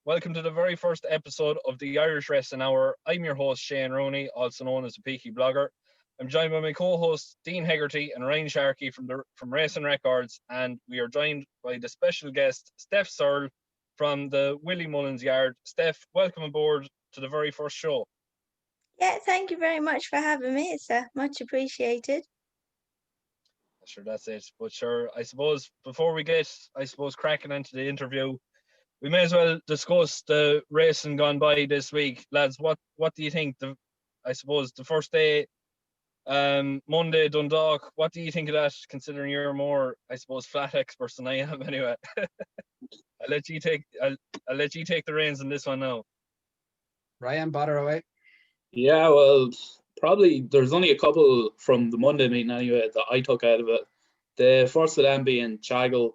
Welcome to the very first episode of the Irish Wrestling Hour. I'm your host, Shane Rooney, also known as the Peaky Blogger. I'm joined by my co-hosts, Dean Hegarty and Ryan Sharkey from Racing Records, and we are joined by the special guest, Steph Searle from the Willie Mullins Yard. Steph, welcome aboard to the very first show. Yeah, thank you very much for having me. It's much appreciated. Sure, that's it. But sure, I suppose before we get, cracking into the interview, we may as well discuss the racing gone by this week, lads. What do you think? The first day, Monday, Dundalk. What do you think of that? Considering you're more, I suppose, flat experts than I am, anyway. I'll let you take the reins on this one now. Ryan, batter away. Yeah, well, probably there's only a couple from the Monday meeting anyway that I took out of it. The first of them being Chagall.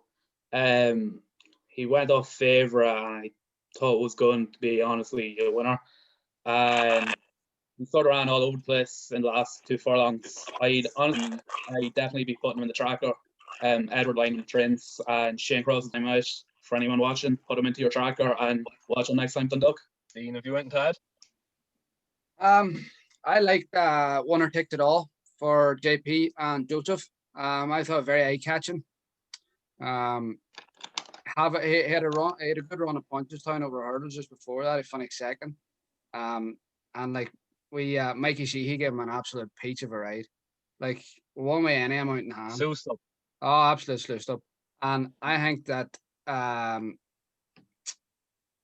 He went off favourite and I thought it was going to be honestly a winner. He sort of ran all over the place in the last two furlongs. I'd definitely be putting him in the tracker. Edward Lyman Trins and Shane Cross time out. For anyone watching, put him into your tracker and watch him next time Dundalk. Dean, have you went and I like winner ticked it all for JP and Joseph. I thought very eye catching. He had a good run of Punchestown over hurdles just before that. He finished second. And like Mikey Sheehy gave him an absolute peach of a ride. Like one way any amount in hand. Sluiced up. Oh, absolutely sluiced up. And I think that I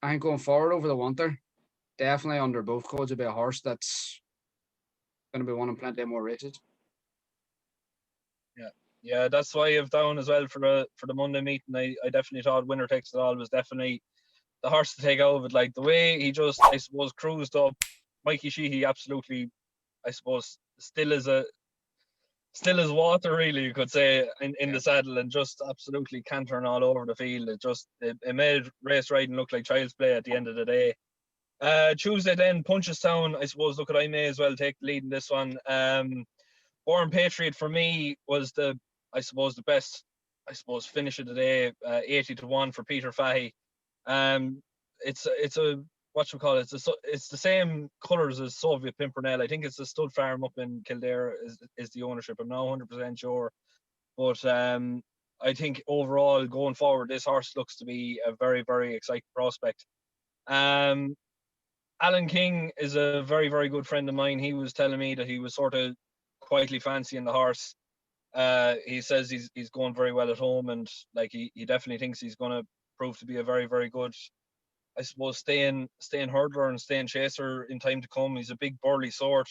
think going forward over the winter, definitely under both codes will be a horse that's going to be winning plenty more races. Yeah, that's why I've down as well for the Monday meeting. I definitely thought winner takes it all was definitely the horse to take out of it. Like the way he just, I suppose, cruised up. Mikey Sheehy absolutely, I suppose, still as water, really, you could say, in the saddle, and just absolutely cantering all over the field. It made race riding look like child's play at the end of the day. Tuesday then, Punchestown, I suppose, look, I may as well take the lead in this one. Born Patriot for me was the best, finish of the day, 80-1 for Peter Fahey. It's a it's the same colours as Soviet Pimpernel. I think it's a stud farm up in Kildare is the ownership. I'm not 100% sure, but I think overall going forward, this horse looks to be a very, very exciting prospect. Alan King is a very, very good friend of mine. He was telling me that he was sort of quietly fancying the horse. He says he's going very well at home, and like he definitely thinks he's going to prove to be a very, very good, I suppose, staying hurdler and staying chaser in time to come. He's a big burly sort.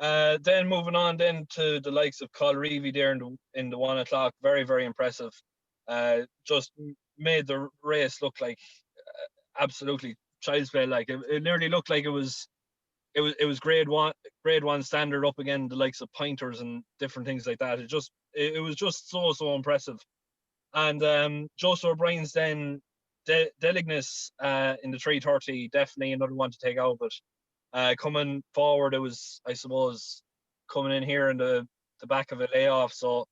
Then moving on then to the likes of Colreevy there in the 1 o'clock, very, very impressive. Just made the race look like absolutely child's play. Like it nearly looked like it was grade one standard up again, the likes of pointers and different things like that. It was just so impressive. And Joseph O'Brien's then Delignus in the 330, definitely another one to take out. But coming forward, it was, I suppose, coming in here in the back of a layoff. So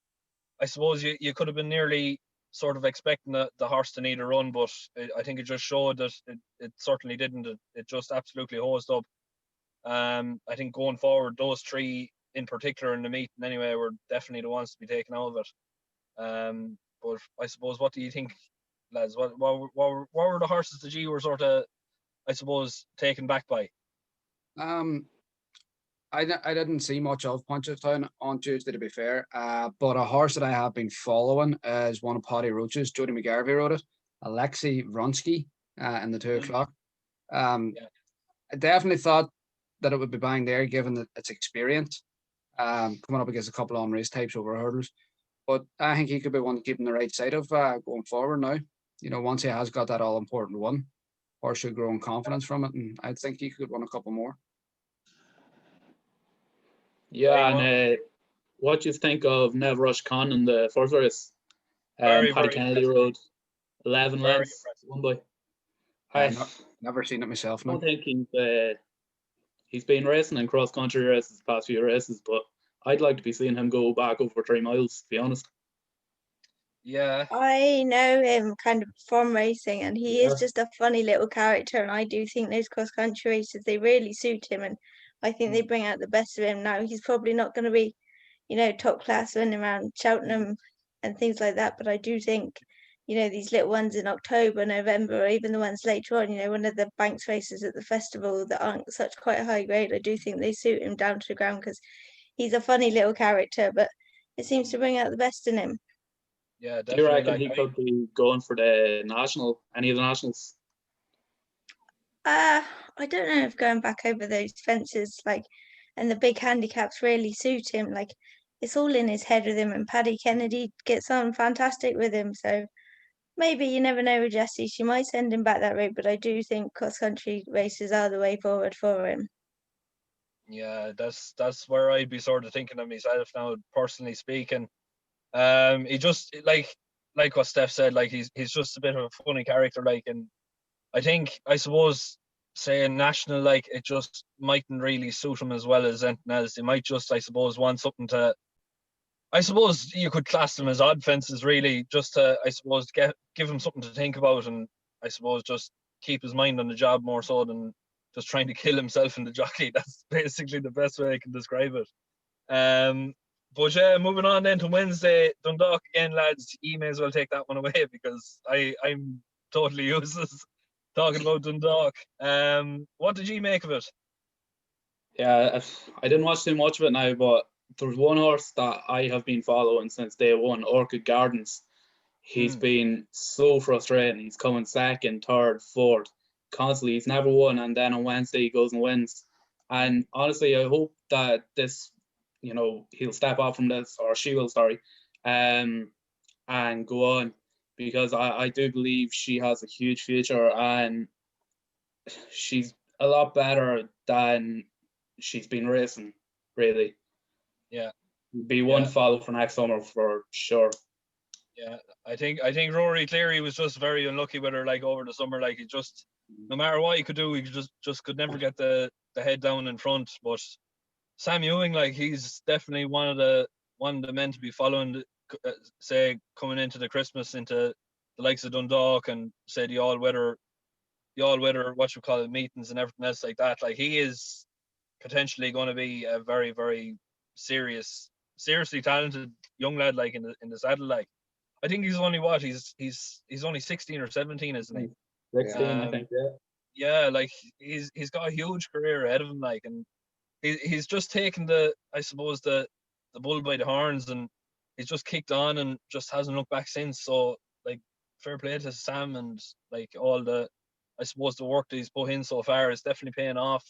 I suppose you could have been nearly sort of expecting the horse to need a run, but I think it just showed that it certainly didn't. It just absolutely hosed up. I think going forward, those three in particular in the meeting anyway were definitely the ones to be taken out of it. But I suppose, what do you think, lads? What were the horses that you were sort of, I suppose, taken back by? I didn't see much of Punchestown on Tuesday, to be fair. But a horse that I have been following is one of Paddy Roach's. Jody McGarvey rode it. Alexei Vronsky in the 2 o'clock. I definitely thought that it would be bang there, given its experience, coming up against a couple of race types over hurdles. But I think he could be one to keep on the right side of going forward now. You know, once he has got that all important one, horse should grow in confidence from it, and I think he could win a couple more. Yeah, and what do you think of Nev Rush Khan in the first race? Paddy Kennedy rode 11 lengths, won by. I've never seen it myself. I don't think he's been racing in cross country races the past few races, but I'd like to be seeing him go back over 3 miles, to be honest. Yeah. I know him kind of from racing, and he is Yeah. just a funny little character. And I do think those cross country races, they really suit him, and I think they bring out the best of him. Now he's probably not going to be, top class running around Cheltenham and things like that. But I do think, these little ones in October, November, or even the ones later on, one of the Banks races at the festival that aren't such quite a high grade, I do think they suit him down to the ground because he's a funny little character, but it seems to bring out the best in him. Yeah, Do you definitely. reckon he could be going for any of the nationals? I don't know if going back over those fences, and the big handicaps really suit him. Like, it's all in his head with him, and Paddy Kennedy gets on fantastic with him. So maybe you never know with Jessie. She might send him back that route, but I do think cross country races are the way forward for him. Yeah, that's where I'd be sort of thinking of myself now, personally speaking. He just like what Steph said, like he's just a bit of a funny character, like, and I suppose saying national, like, it just mightn't really suit him as well as anything else. They might just, I suppose, want something to. I suppose you could class them as odd fences, really, just to, I suppose, give him something to think about, and I suppose just keep his mind on the job more so than just trying to kill himself in the jockey. That's basically the best way I can describe it. But yeah, moving on then to Wednesday, Dundalk again, lads. You may as well take that one away because I'm totally useless talking about Dundalk. What did you make of it? Yeah, I didn't watch too much of it now, but there's one horse that I have been following since day one, Orchid Gardens. He's been so frustrating. He's coming second, third, fourth, constantly. He's never won, and then on Wednesday he goes and wins. And honestly, I hope that this, he'll step off from this, or she will, sorry, and go on, because I do believe she has a huge future, and she's a lot better than she's been racing, really. Yeah. Be one to follow for next summer for sure. Yeah, I think Rory Cleary was just very unlucky with her, like, over the summer. Like, he just, no matter what he could do, he just could never get the head down in front. But Sam Ewing, like, he's definitely one of the men to be following. Say, coming into the Christmas, into the likes of Dundalk, and say the all weather what you call it, meetings and everything else like that. Like, he is potentially going to be a very, very seriously talented young lad, like, in the saddle. Like, I think he's only he's only 16 or 17, isn't he? 16, I think, yeah. Yeah, like, he's got a huge career ahead of him, like, and he's just taken I suppose the bull by the horns, and he's just kicked on and just hasn't looked back since. So, like, fair play to Sam, and, like, all the, I suppose, the work that he's put in so far is definitely paying off.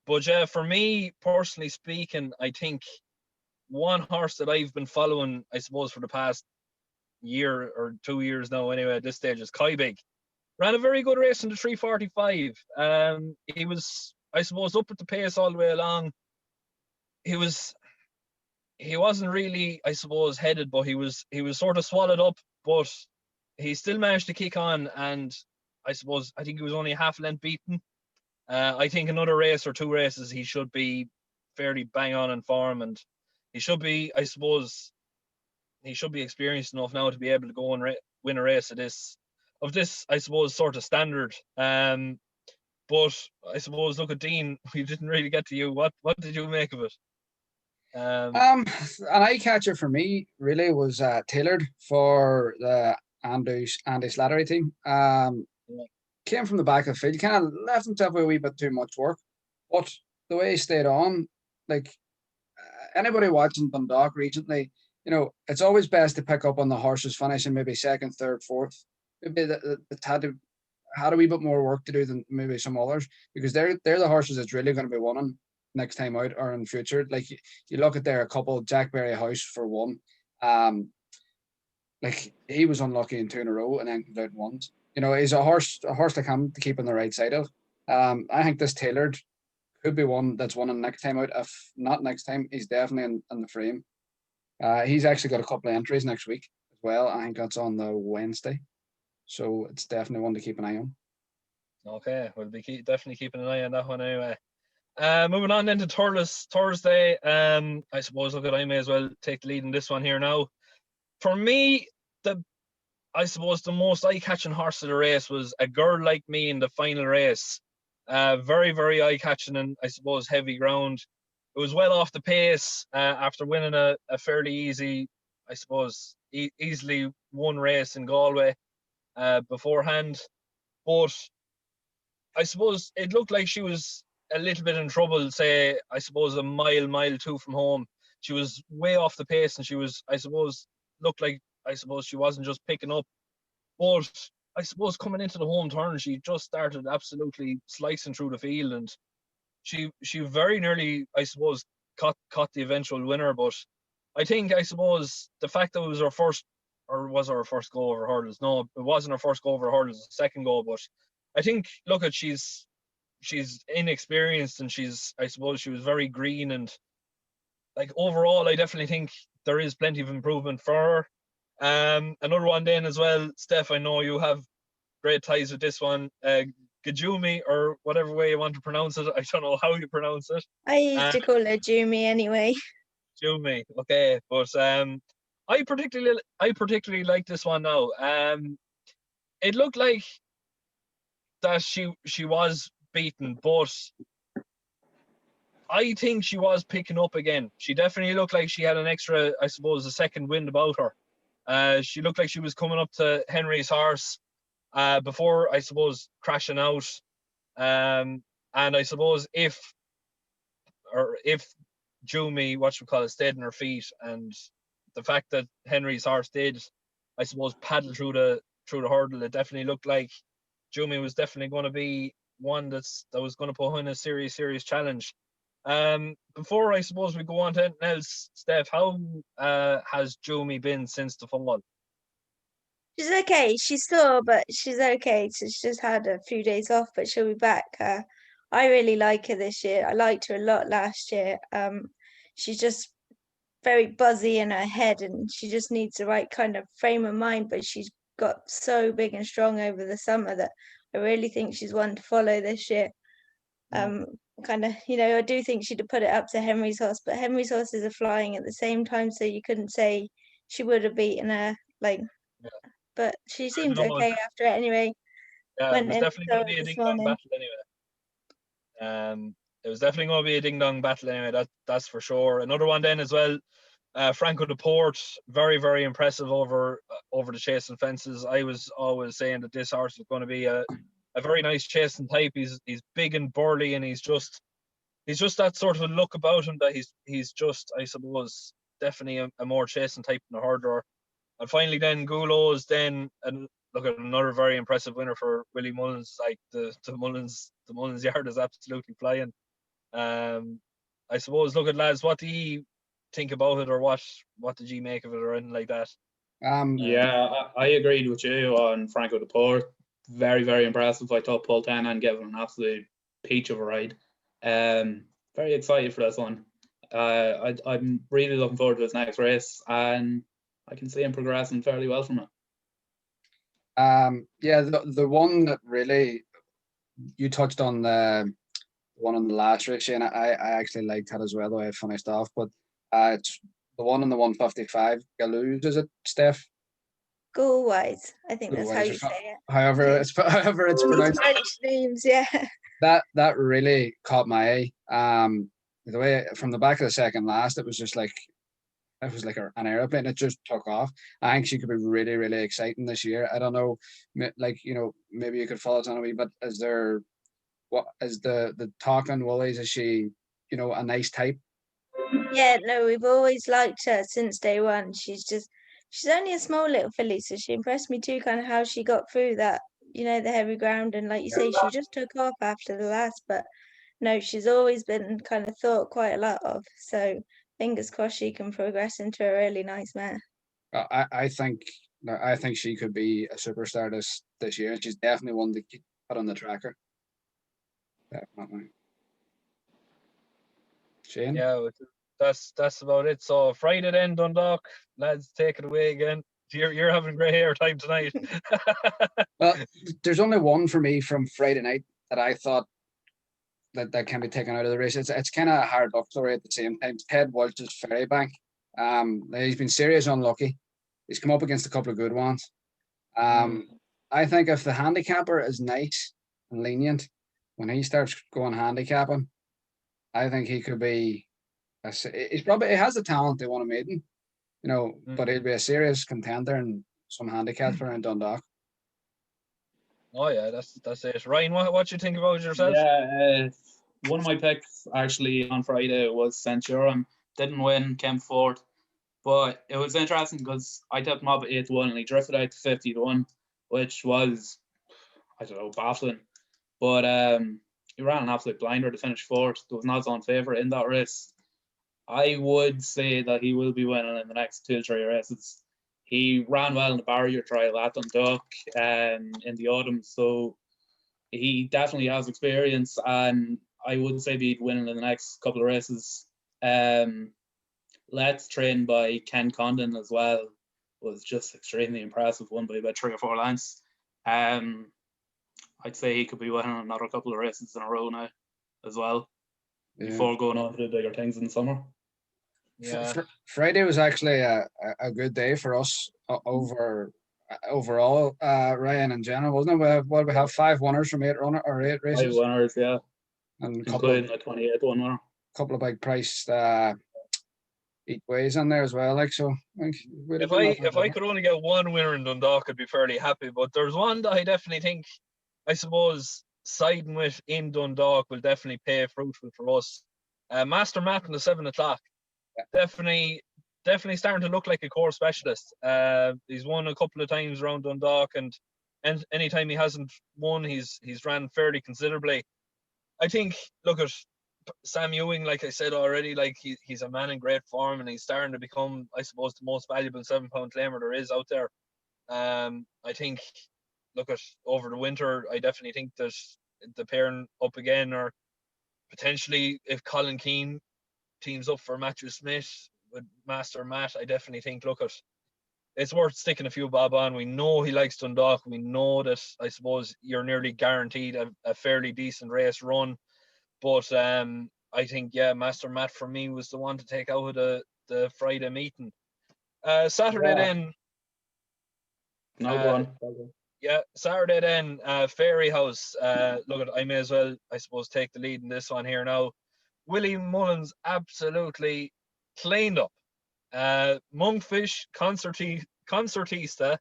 But yeah, for me personally speaking, I think one horse that I've been following, I suppose, for the past year or 2 years now, anyway, at this stage, is Big. Ran a very good race in the 345. He was, I suppose, up at the pace all the way along. He wasn't really, I suppose, headed, but he was sort of swallowed up, but he still managed to kick on, and I think he was only a half length beaten. I think another race or two races he should be fairly bang on in form, and he should be, I suppose, experienced enough now to be able to go and win a race of this, I suppose, sort of standard. But I suppose, look at Dean, we didn't really get to you. What did you make of it? An eye catcher for me really was tailored for the Andy Slattery team. Came from the back of the field, kind of left himself a wee bit too much work, but the way he stayed on, like, anybody watching Dundalk recently, it's always best to pick up on the horses finishing maybe second, third, fourth. Maybe it's had a wee bit more work to do than maybe some others, because they're the horses that's really going to be winning next time out or in the future. Like, you look at there, a couple, Jack Berry House for one. Like, he was unlucky in 2 in a row and then out once. He's a horse to come to keep on the right side of. I think this Tailored could be one that's winning next time out. If not next time, he's definitely in the frame. He's actually got a couple of entries next week as well. I think that's on the Wednesday. So it's definitely one to keep an eye on. Okay, we'll be definitely keeping an eye on that one anyway. Moving on then to Thursday. I suppose, look, I may as well take the lead in this one here now. for me, I suppose the most eye-catching horse of the race was A Girl Like Me in the final race. Very, very eye-catching and I suppose heavy ground. It was well off the pace after winning a fairly easy, I suppose, easily won race in Galway beforehand. But I suppose it looked like she was a little bit in trouble, say, I suppose a mile two from home. She was way off the pace and she was, I suppose, looked like, I suppose she wasn't just picking up. But I suppose coming into the home turn, she just started absolutely slicing through the field and she very nearly, I suppose, caught the eventual winner. But I think, I suppose, the fact that it was her first, or was her first go over hurdles? No, it wasn't her first go over hurdles, the second go. But I think, look at she's inexperienced and I suppose she was very green and like overall, I definitely think there is plenty of improvement for her. Another one then as well, Steph. I know you have great ties with this one. Gajumi, or whatever way you want to pronounce it. I don't know how you pronounce it. I used to call her Jumi anyway. Gajumi, okay. But I particularly like this one now. It looked like that she was beaten, but I think she was picking up again. She definitely looked like she had an extra, I suppose, a second wind about her. She looked like she was coming up to Henry's horse before, I suppose, crashing out. And I suppose if Jumi, stayed on her feet, and the fact that Henry's horse did, I suppose, paddle through the hurdle, it definitely looked like Jumi was definitely going to be one that was going to put her in a serious challenge. Before I suppose we go on to anything else, Steph, how has Jumi been since the fall? She's okay. She's sore, but she's okay. So she's just had a few days off, but she'll be back. I really like her this year. I liked her a lot last year. She's just very buzzy in her head, and she just needs the right kind of frame of mind. But she's got so big and strong over the summer that I really think she's one to follow this year. Kind of, I do think she'd have put it up to Henry's horse, but Henry's horses are flying at the same time, so you couldn't say she would have beaten her. Like, Yeah. but she I seems don't know, okay after it anyway. yeah, it was definitely going to be a this ding dong morning. battle anyway. It was definitely going to be a ding dong battle anyway. That's for sure. Another one then as well. Franco de Port, very, very impressive over the chasing fences. I was always saying that this horse was going to be a very nice chasing type. He's big and burly, and he's just that sort of a look about him that he's just, I suppose, definitely a more chasing type than a hurdler. And finally then Goulo's then, and look at another very impressive winner for Willie Mullins. Like the Mullins yard is absolutely flying. I suppose, look at lads, what do you think about it, or what did you make of it, or anything like that? Yeah, I agreed with you on Franco de Port. Very, very impressive. I thought Paul Tannen gave him an absolute peach of a ride. Very excited for this one. I'm really looking forward to his next race, and I can see him progressing fairly well from it. Yeah, the one that really you touched on, the one on the last race, Shane, I actually liked that as well, the way it finished off. But it's the one on the 155, Galouz, is it, Steph? Galwise, I think that's how Galwise, you say it. however it's pronounced. French names, yeah. That really caught my eye. The way from the back of the second last, it was just like an aeroplane. It just took off. I think she could be really, really exciting this year. I don't know, maybe you could follow it on a wee bit. What is the talk on Woolies? Is she, a nice type? Yeah, no, we've always liked her since day one. She's only a small little filly, so she impressed me too, kind of how she got through that, the heavy ground. And like you say, she just took off after the last, but no, she's always been kind of thought quite a lot of. So fingers crossed she can progress into a really nice mare. I think she could be a superstar this year. She's definitely one to put on the tracker. Definitely. Shane? Yeah, that's about it. So Friday then, Dundalk, lads, take it away again. You're having great hair time tonight. Well, there's only one for me from Friday night that I thought that can be taken out of the race. It's kind of a hard luck story at the same time. Ted Walsh's Ferrybank. He's been serious unlucky. He's come up against a couple of good ones. I think if the handicapper is nice and lenient, when he starts going handicapping, I think he could be. He has the talent they want to meet him, but he'll be a serious contender in some handicaps around Dundalk. Oh yeah, that's it. Ryan, what you think about yourself? Yeah, one of my picks actually on Friday was Centurion. Didn't win, came fourth. But it was interesting because I tipped him up at 8-1 and he drifted out to 50-1, which was, I don't know, baffling. But he ran an absolute blinder to finish fourth. There was an odds-on favourite in that race. I would say that he will be winning in the next 2 or 3 races. He ran well in the barrier trial at Dundalk in the autumn, so he definitely has experience, and I would say he'd winning in the next couple of races. Let's Train by Ken Condon as well was just extremely impressive, won by about 3 or 4 lengths. I'd say he could be winning another couple of races in a row now as well, before going on to the bigger things in the summer. Yeah. Friday was actually a good day for us overall, Ryan, in general, wasn't it? We have 5 winners from 8 races. 5 winners, yeah, and including the 28th one winner. Couple of big priced each ways in there as well. So if I could only get one winner in Dundalk, I'd be fairly happy. But there's one that I definitely think, I suppose, siding with in Dundalk will definitely pay fruitful for us. Master Matt in the 7 o'clock. Yeah. Definitely starting to look like a core specialist. He's won a couple of times around Dundalk, and anytime he hasn't won, he's ran fairly considerably. I think, look at Sam Ewing, like I said already, like he's a man in great form, and he's starting to become, I suppose, the most valuable 7-pound claimer there is out there. I think, look at over the winter, I definitely think that the pairing up again, or potentially if Colin Keane teams up for Matthew Smith with Master Matt, I definitely think, look at, it's worth sticking a few bob on. We know he likes Dundalk. We know that, I suppose, you're nearly guaranteed a fairly decent race run. But I think, yeah, Master Matt for me was the one to take out of the Friday meeting. Saturday then. No, go on. Yeah, Saturday then, Fairy House. Look, I may as well, I suppose, take the lead in this one here now. Willie Mullins absolutely cleaned up. Monkfish, Concertista,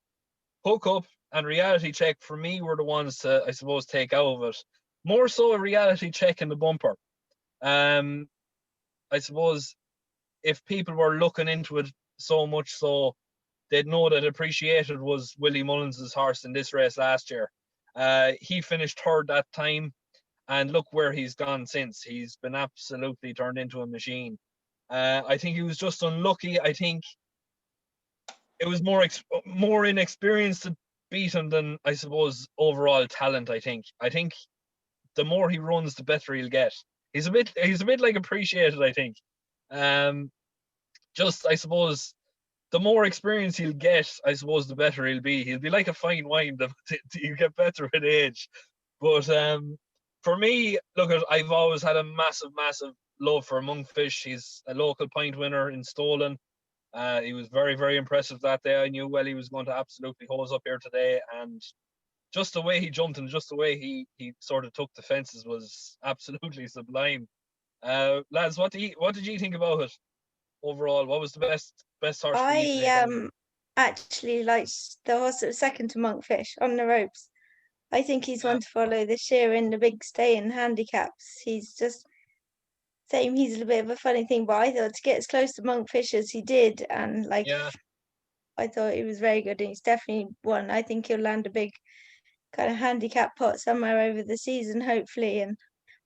Hook Up, and Reality Check for me were the ones to, I suppose, take out of it. More so a Reality Check in the bumper. I suppose if people were looking into it so much so, they'd know that Appreciated was Willie Mullins' horse in this race last year. He finished third that time, and look where he's gone since. He's been absolutely turned into a machine. I think he was just unlucky. I think it was more inexperience to beat him than, I suppose, overall talent. I think the more he runs, the better he'll get. He's a bit like Appreciated, I think. Just, I suppose, the more experience he'll get, I suppose, the better he'll be. He'll be like a fine wine that you get better with age. But for me, look, I've always had a massive love for Monkfish. He's a local point winner in Stolen. He was very, very impressive that day. I knew well he was going to absolutely hose up here today, and just the way he jumped and just the way he sort of took the fences was absolutely sublime. Lads, what did you think about it overall? What was the best horse for you? I actually liked the horse that was second to Monkfish on the ropes. I think he's one to follow this year in the big stay in handicaps. He's just same. He's a bit of a funny thing, but I thought to get as close to Monkfish as he did, and I thought he was very good, and he's definitely one. I think he'll land a big kind of handicap pot somewhere over the season, hopefully.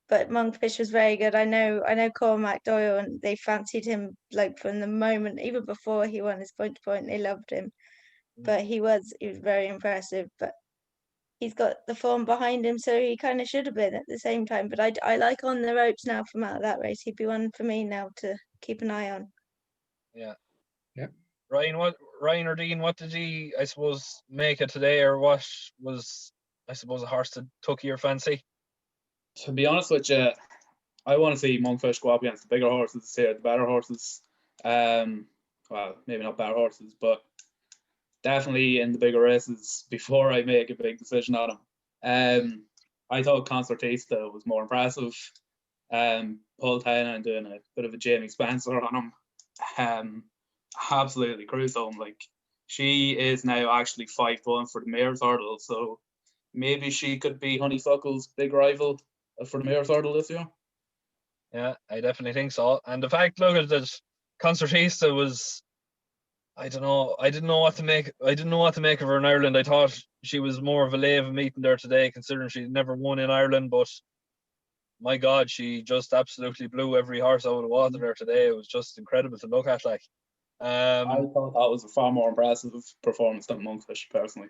But Monkfish was very good. I know Cormac Doyle, and they fancied him like from the moment, even before he won his point to point, they loved him. But he was very impressive. But he's got the form behind him, so he kind of should have been at the same time. But I like On the Ropes now from out of that race. He'd be one for me now to keep an eye on. Yeah. Ryan or Dean, what did he, I suppose, make it today, or what was, I suppose, a horse that took your fancy? To be honest with you, I want to see Monkfish go up against the bigger horses, the better horses. Well, maybe not better horses, but definitely in the bigger races before I make a big decision on him. I thought Concertista was more impressive. Paul Tynan doing a bit of a Jamie Spencer on him. Absolutely crucial. Like, she is now actually 5-1 for the mayor's hurdle, so maybe she could be Honeysuckle's big rival for the mayor's hurdle this year. Yeah, I definitely think so. And the fact, look at that, Concertista was, I don't know, I didn't know what to make of her in Ireland. I thought she was more of a lay of a meeting there today, considering she'd never won in Ireland. But my God, she just absolutely blew every horse out of the water there today. It was just incredible to look at. Like, I thought that was a far more impressive performance than Monkfish, personally.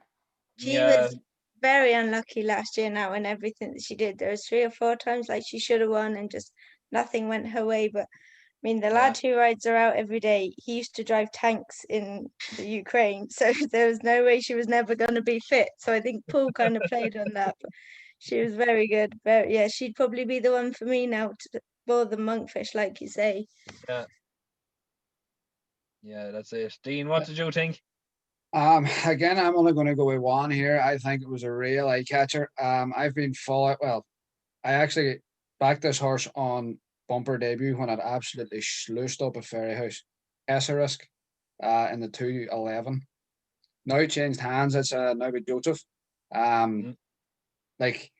She yeah, was very unlucky last year now in everything that she did. There was 3 or 4 times like she should have won and just nothing went her way. But I mean, the lad who rides her out every day, he used to drive tanks in the Ukraine, so there was no way she was never going to be fit. So I think Paul kind of played on that. But she was very good. Very, yeah, she'd probably be the one for me now, more than Monkfish, like you say. yeah, that's it. Dean, what did you think? Again, I'm only going to go with one here. I think it was a real eye catcher. I've been following. Well, I actually backed this horse on bumper debut when it absolutely sluiced up at Ferryhouse. Esserisk, in the 2:11. Now it changed hands. It's now with Joseph. Like,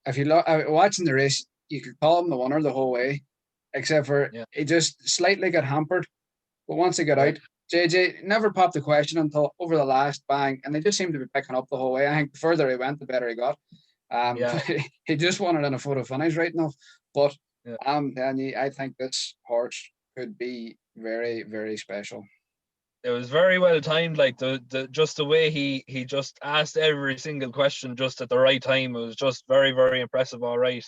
if you look watching the race, you could call him the winner the whole way, except for he just slightly got hampered. But once he got out, JJ never popped the question until over the last bang, and they just seemed to be picking up the whole way. I think the further he went, the better he got. He just wanted in a photo finish right enough. But and I think this horse could be very, very special. It was very well timed, like the just the way he just asked every single question just at the right time. It was just very, very impressive. All right.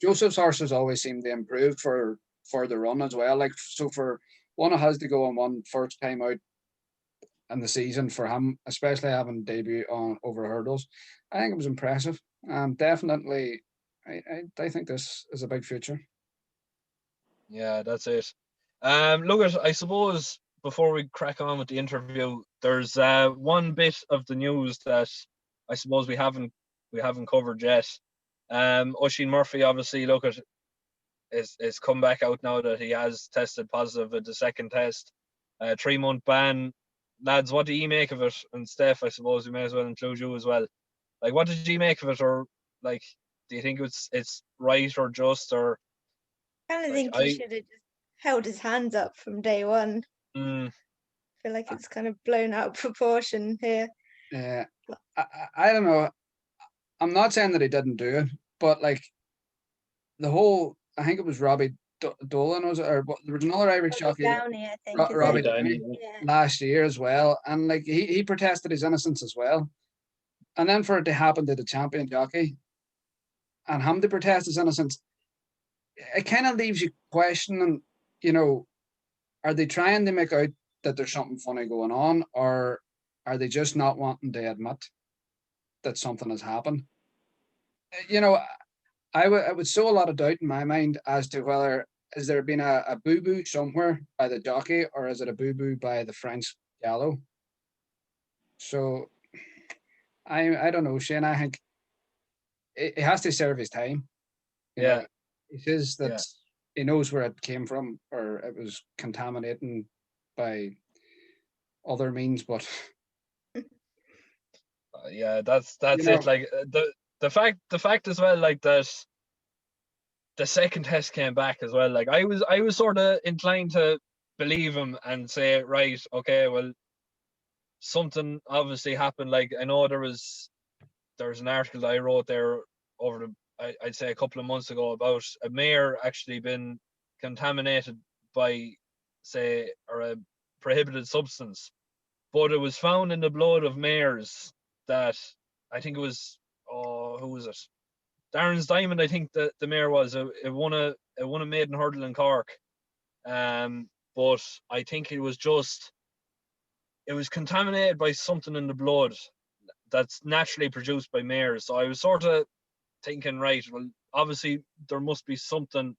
Joseph's horses always seem to improve for the run as well. Like, so for one, it has to go on one first time out in the season for him, especially having debut on over hurdles. I think it was impressive. Definitely, I think this is a big future. Yeah, that's it. Look, I suppose before we crack on with the interview, there's one bit of the news that I suppose we haven't covered yet. Oisin Murphy, obviously, look at is come back out now that he has tested positive at the second test. 3-month ban. Lads, what do you make of it? And Steph, I suppose we may as well include you as well. Like, what did you make of it, or like, do you think it's right or just, or? I kind of think he should have just held his hands up from day one. I feel like it's kind of blown out of proportion here. Yeah, I don't know. I'm not saying that he didn't do it, but like the whole, I think it was Robbie Dolan, was it? Or there was another Irish jockey, Downey, I think, Robbie Downey, last year as well, and like he protested his innocence as well, and then for it to happen to the champion jockey, and him to protest his innocence, it kind of leaves you questioning, you know, are they trying to make out that there's something funny going on, or are they just not wanting to admit that something has happened? You know, I would sow a lot of doubt in my mind as to whether has there been a boo-boo somewhere by the jockey, or is it a boo-boo by the French gallo? So I don't know, Shane. I think it has to serve his time. You know, he says that he knows where it came from, or it was contaminating by other means, but that's it. Like the fact as well, like that the second test came back as well. Like I was sort of inclined to believe him and say, right, okay, well, something obviously happened. Like, I know there's an article that I wrote there over I'd say a couple of months ago about a mare actually been contaminated by, say, or a prohibited substance, but it was found in the blood of mares that, I think it was, who was it? Darren's Diamond, I think that the mare was. It won a maiden hurdle in Cork. But I think it was contaminated by something in the blood that's naturally produced by mares. So I was sort of thinking, right, well, obviously there must be something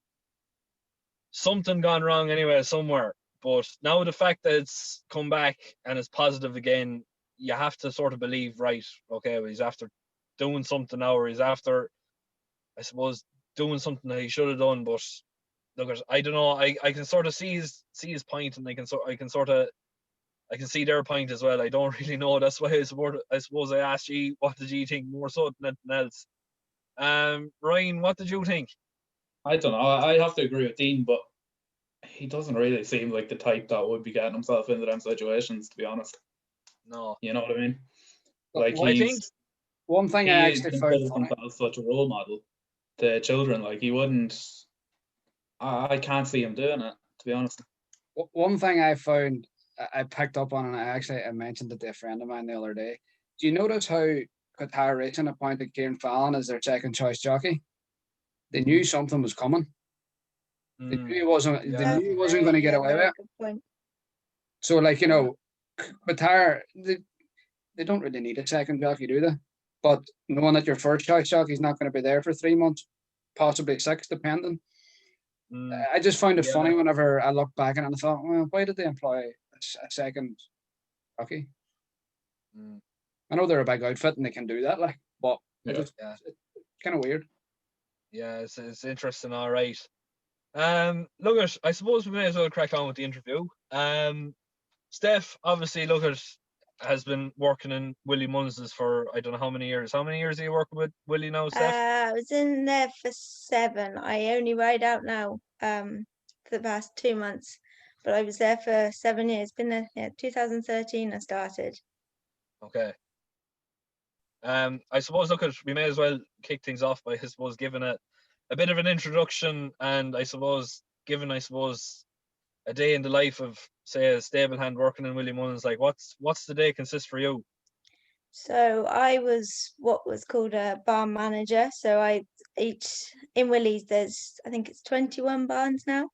gone wrong anyway somewhere. But now the fact that it's come back and it's positive again, you have to sort of believe, right? Okay, well, he's after doing something now, or he's after, I suppose, doing something that he should have done. But look, I don't know. I can sort of see his point, and I can see their point as well. I don't really know. That's why I suppose I asked you, what did you think more so than anything else? Ryan, what did you think? I don't know. I have to agree with Dean, but he doesn't really seem like the type that would be getting himself into them situations, to be honest. No. You know what I mean? But Like I think one thing I actually found funny. as such a role model to children. Like he wouldn't. I can't see him doing it, to be honest. One thing I found I picked up on, and I mentioned it to a friend of mine the other day. Do you notice how Qatar Racing appointed Kieran Fallon as their second choice jockey? They knew something was coming. They knew he wasn't. They Yeah. knew he wasn't going to get away with it. Good point. So, like, you know, Qatar, they don't really need a second jockey, do they? But knowing that your first choice jockey is not going to be there for 3 months, possibly 6, depending. I just found it funny whenever I looked back and I thought, well, why did they employ a second jockey? I know they're a big outfit and they can do that, like, but it's kind of weird. Yeah, it's interesting. All right. Look, I suppose we may as well crack on with the interview. Steph, obviously, has been working in Willie Muns's for I don't know how many years. How many years are you working with Willie now, Steph? I was in there for 7. I only ride out now for the past 2 months, but I was there for 7 years. Been there, 2013 I started. Okay. I suppose we may as well kick things off by giving a bit of an introduction, and giving a day in the life of, say, a stable hand working in Willie Mullins. Like, what's the day consist for you? So I was what was called a barn manager. So in Willie's I think it's 21 barns now.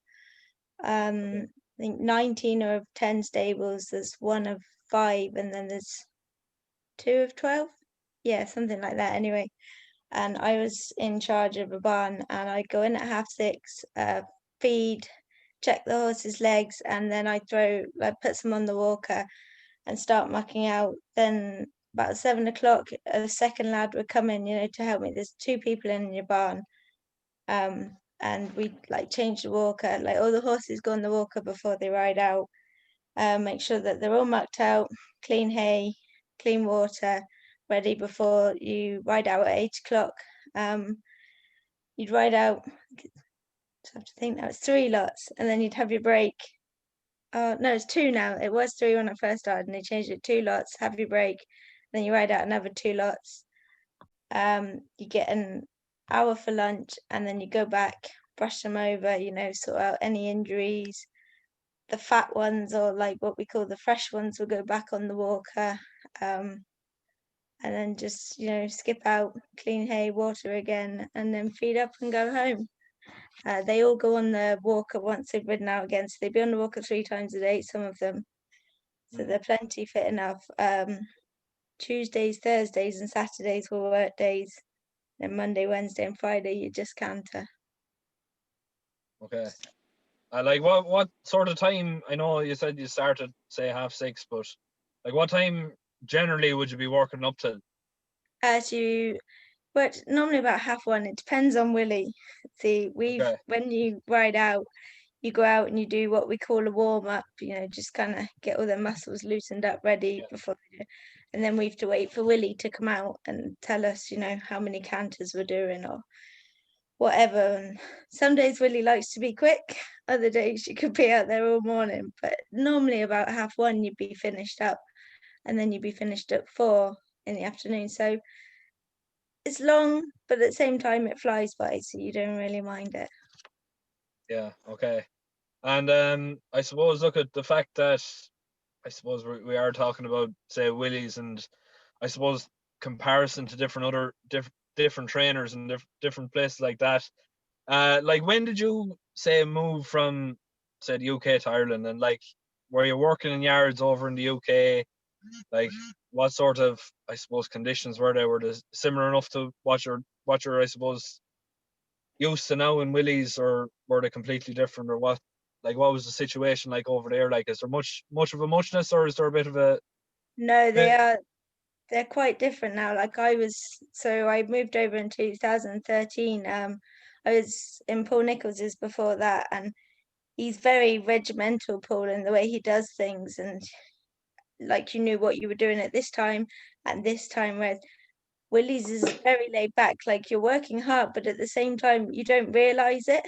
I think 19 of 10 stables. There's 1 of 5, and then there's 2 of 12. Yeah, something like that. Anyway, and I was in charge of a barn, and I'd go in at 6:30, feed, check the horse's legs, and then I'd put some on the walker and start mucking out. Then about 7 o'clock, a second lad would come in, to help me. There's 2 people in your barn. And we change the walker, all the horses go on the walker before they ride out. Make sure that they're all mucked out, clean hay, clean water, ready before you ride out at 8 o'clock. You'd ride out, I have to think now, it's 3 lots, and then you'd have your break. No, it's 2 now. It was 3 when I first started, and they changed it 2 lots, have your break, then you ride out another 2 lots. You get an hour for lunch, and then you go back, brush them over, sort out any injuries. The fat ones, or what we call the fresh ones, will go back on the walker. And then just, skip out, clean hay, water again, and then feed up and go home. They all go on the walker once they've ridden out again. So they'd be on the walker 3 times a day, some of them. So they're plenty fit enough. Tuesdays, Thursdays, and Saturdays were work days. Then Monday, Wednesday, and Friday, you just canter. Okay. What sort of time? I know you said you started, say, 6:30, but what time generally would you be working up till? As you worked normally about 1:30. It depends on Willie. See, when you ride out, you go out and you do what we call a warm up. Just kind of get all the muscles loosened up, ready before you. And then we have to wait for Willie to come out and tell us, how many canters we're doing or whatever. And some days Willie likes to be quick. Other days you could be out there all morning. But normally about 1:30 you'd be finished up, and then you'd be finished at 4 in the afternoon. So it's long, but at the same time it flies by, so you don't really mind it. Yeah. Okay. And I suppose look at the fact that I suppose we are talking about, say, Willie's, and I suppose comparison to different trainers and different places like that. When did you, say, move from, say, the UK to Ireland, and were you working in yards over in the UK? What sort of, I suppose, conditions were they? Were they similar enough to what you're I suppose, used to now in Willie's, or were they completely different, or what? like what was the situation like over there? Like, is there much of a muchness, or is there a bit of a No, bit? they're quite different now. Like I moved over in 2013. I was in Paul Nichols's before that, and he's very regimental, Paul, in the way he does things, and like you knew what you were doing at this time and this time, whereas Willie's is very laid back. Like you're working hard, but at the same time you don't realize it.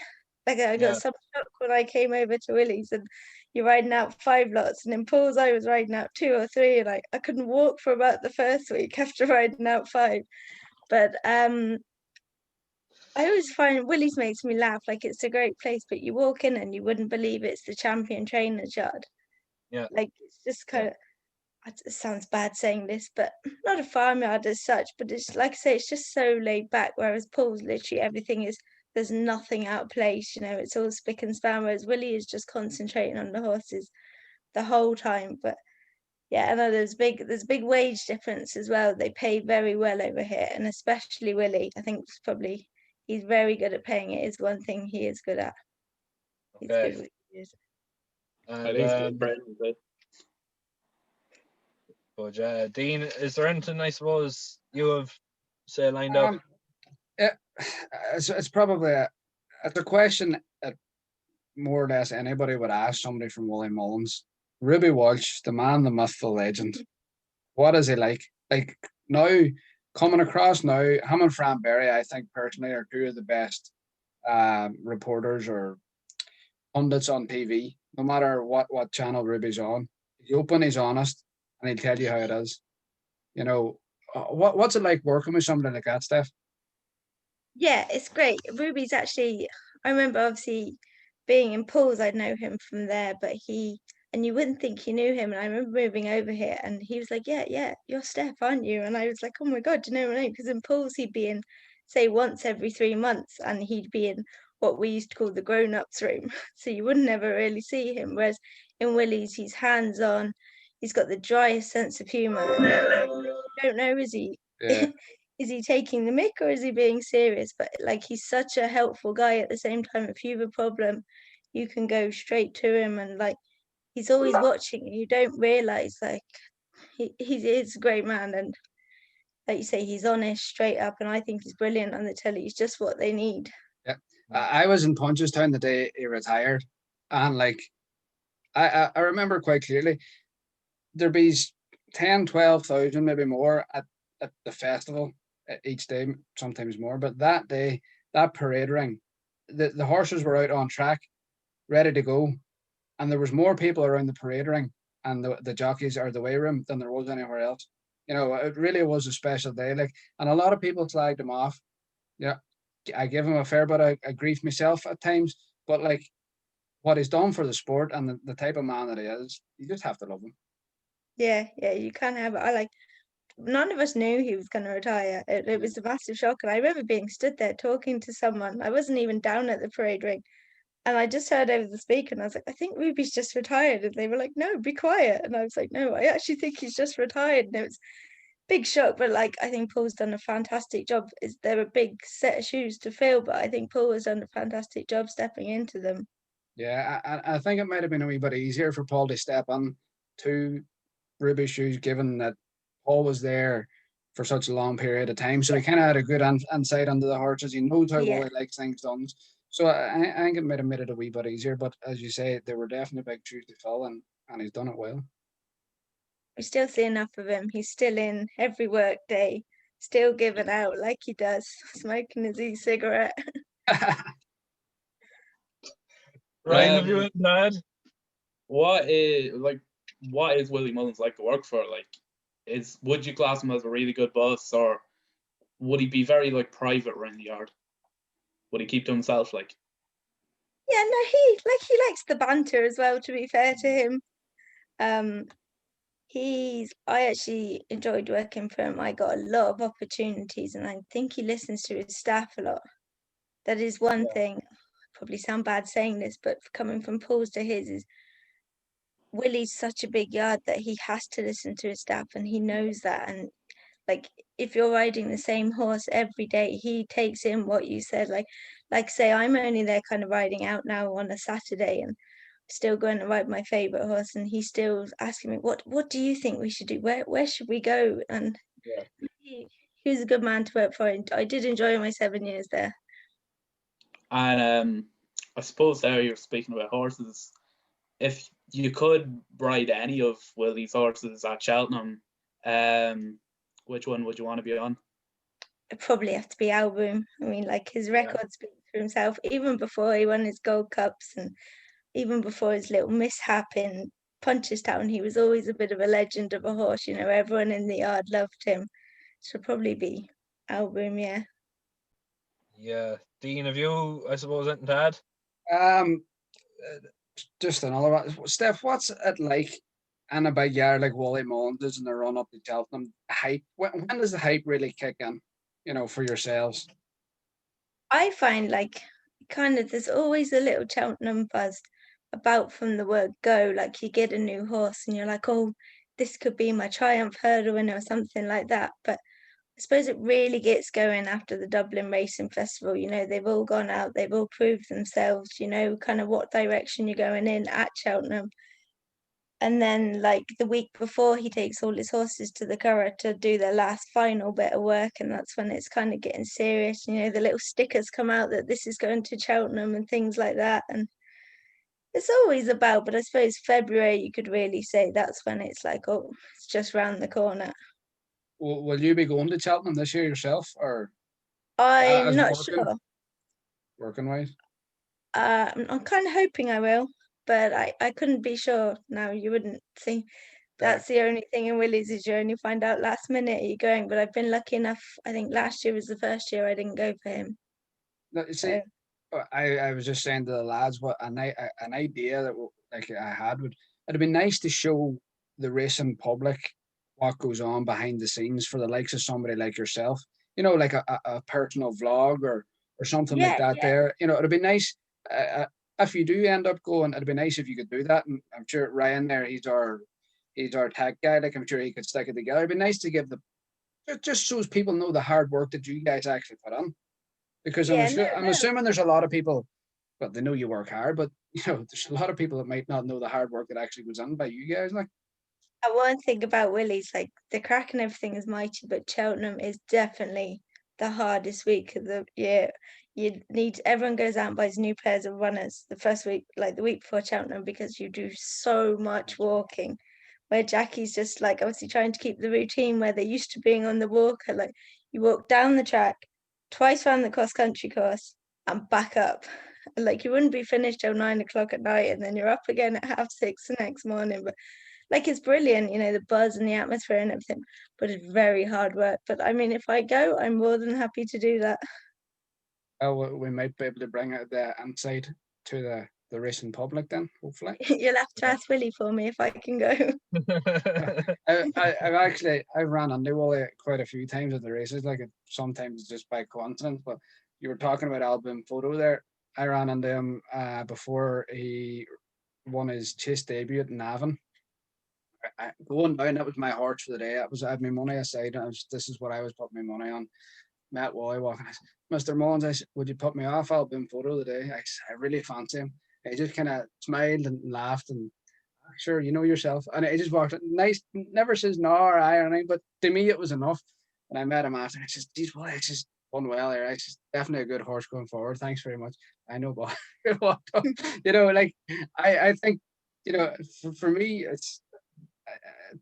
Like I got Yeah, some shock when I came over to Willie's and you're riding out 5 lots, and in Paul's I was riding out 2 or 3, and I couldn't walk for about the first week after riding out 5. But I always find Willie's makes me laugh. Like it's a great place, but you walk in and you wouldn't believe it's the champion trainer's yard. yeah, Like it's just yeah, kind of, it sounds bad saying this, but not a farmyard as such, but it's like I say, it's just so laid back. Whereas Paul's literally everything is, there's nothing out of place, it's all spick and span. Whereas Willie is just concentrating on the horses the whole time. But yeah, I know there's big wage difference as well. They pay very well over here, and especially Willie. I think it's probably he's very good at paying. It is one thing he is good at. He's good okay. with it. I And think it's Brendan, but but Dean, is there anything I suppose you have say lined up? Um, it, it's probably it's a question that more or less anybody would ask somebody from Willie Mullins. Ruby Walsh, the man, the myth, the legend. What is he like? Like now, coming across now, him and Fran Berry, I think personally, are two of the best reporters or pundits on TV. No matter what channel Ruby's on, he's open, he's honest, and he'll tell you how it is. You know, what's it like working with somebody like that, Steph? Yeah, it's great. Ruby's actually, I remember obviously being in Paul's, I'd know him from there, but and you wouldn't think you knew him. And I remember moving over here and he was like, yeah, you're Steph, aren't you? And I was like, oh my God, do you know my name? Because in Paul's, he'd be in, say, once every 3 months, and he'd be in what we used to call the grown-ups room. So you would never really see him. Whereas in Willie's, he's hands-on, he's got the driest sense of humor. You don't know, is he? Yeah, Is he taking the mick or is he being serious? But like he's such a helpful guy at the same time. If you have a problem, you can go straight to him, and like he's always watching and you don't realize like he is a great man, and like you say, he's honest, straight up, and I think he's brilliant on the telly. He's just what they need. yeah. I was in Punchestown the day he retired, and like I remember quite clearly there be 10, 12,000, maybe more at the festival each day, sometimes more. But that day, that parade ring, the horses were out on track, ready to go, and there was more people around the parade ring and the jockeys or the weigh room than there was anywhere else. It really was a special day. Like, and a lot of people slagged him off. Yeah, I give him a fair bit of grief myself at times, but like what he's done for the sport and the type of man that he is, you just have to love him. Yeah, you can't have it. I like none of us knew he was going to retire. It was a massive shock, and I remember being stood there talking to someone. I wasn't even down at the parade ring. And I just heard over the speaker and I was like, I think Ruby's just retired. And they were like, no, be quiet. And I was like, no, I actually think he's just retired. And it was big shock. But like, I think Paul's done a fantastic job. They're a big set of shoes to fill, but I think Paul has done a fantastic job stepping into them. Yeah, I think it might have been a wee bit easier for Paul to step on to Ruby's shoes, given that Paul was there for such a long period of time. So he kind of had a good insight into the horses. He knows how well Yeah, he likes things done. So I think it might have made it a wee bit easier. But as you say, they were definitely big shoes to fill, and he's done it well. we still see enough of him. He's still in every work day, still giving out like he does, smoking his e-cigarette. Ryan, have you um, anything to add? what is Willie Mullins like to work for? Like, would you class him as a really good boss, or would he be very like private around the yard? Would he keep to himself? Like, Yeah, no, he likes the banter as well, to be fair to him. Um, I actually enjoyed working for him. I got a lot of opportunities, and I think he listens to his staff a lot. That is one yeah, thing. Probably sound bad saying this, but coming from Paul's to his is Willie's such a big yard that he has to listen to his staff, and he knows that. And like if you're riding the same horse every day, he takes in what you said. Like say I'm only there kind of riding out now on a Saturday, and still going to ride my favorite horse, and he's still asking me, what do you think we should do? Where should we go? And Yeah. he was a good man to work for. And I did enjoy my 7 years there. And I suppose now you're speaking about horses. If you could ride any of Willie's horses at Cheltenham, which one would you want to be on? It'd probably have to be Alboom. I mean, like his record speaks for himself. Even before he won his Gold Cups, and even before his little mishap in Punchestown, he was always a bit of a legend of a horse. You know, everyone in the yard loved him. So probably be Alboom, yeah. Yeah. Dean, have you, I suppose, anything to add? Um, just another one. Steph, what's it like in a big yard like Wally Mullins is in the run up to Cheltenham? Hype. When does the hype really kick in? You know, for yourselves. I find like kind of there's always a little Cheltenham buzz about from the word go. Like you get a new horse and you're like, oh, this could be my Triumph Hurdle winner or something like that. But I suppose it really gets going after the Dublin Racing Festival. You know, they've all gone out, they've all proved themselves, you know, kind of what direction you're going in at Cheltenham. And then, like the week before, he takes all his horses to the Curragh to do their last final bit of work, and that's when it's kind of getting serious. You know, the little stickers come out that this is going to Cheltenham and things like that. And it's always about, but I suppose February, you could really say that's when it's like, oh, it's just round the corner. Will you be going to Cheltenham this year yourself, or I'm as not working sure. wise? I'm kind of hoping I will, but I couldn't be sure. No, you wouldn't see. Fair. That's the only thing in Willie's is you only find out last minute are you going. But I've been lucky enough. I think last year was the first year I didn't go for him. No, you see, So I was just saying to the lads what an idea that like I had would it'd be nice to show the racing public what goes on behind the scenes for the likes of somebody like yourself. You know, like a personal vlog or something like yeah, that. yeah, There, you know, it'd be nice if you do end up going. It'd be nice if you could do that. And I'm sure Ryan there, he's our tech guy. Like I'm sure he could stick it together. It'd be nice to give the just so people know the hard work that you guys actually put on. Because yeah. No, I'm no. assuming there's a lot of people, but they know you work hard, but you know, there's a lot of people that might not know the hard work that actually goes on by you guys. Like, One thing about Willie's, like the crack and everything is mighty, but Cheltenham is definitely the hardest week of the year. You need everyone goes out and buys new pairs of runners the first week, like the week before Cheltenham, because you do so much walking. Where Jackie's just like obviously trying to keep the routine where they're used to being on the walker. Like you walk down the track, twice around the cross country course, and back up. Like you wouldn't be finished till 9 o'clock at night, and then you're up again at 6:30 the next morning. But like it's brilliant, you know, the buzz and the atmosphere and everything, but it's very hard work. But I mean, if I go, I'm more than happy to do that. oh, we might be able to bring out the insight to the racing public then, hopefully. You'll have to ask Willie for me if I can go. I've ran into Wally quite a few times at the races, like sometimes just by coincidence. But you were talking about album photo there. I ran into him before he won his chase debut at Navan. Going down, that was my horse for the day. I had my money aside. This is what I was putting my money on. Matt Wally walking. I said, Mr. Mullins, I said, would you put me off? I'll be photo of the day. I really fancy him. He just kind of smiled and laughed and sure, you know yourself. And I just walked nice, never says no or I or anything, but to me it was enough. And I met him after and I said, geez, well, it's just done well here. It's just definitely a good horse going forward. Thanks very much. I know, but you know, like I think, you know, for me, it's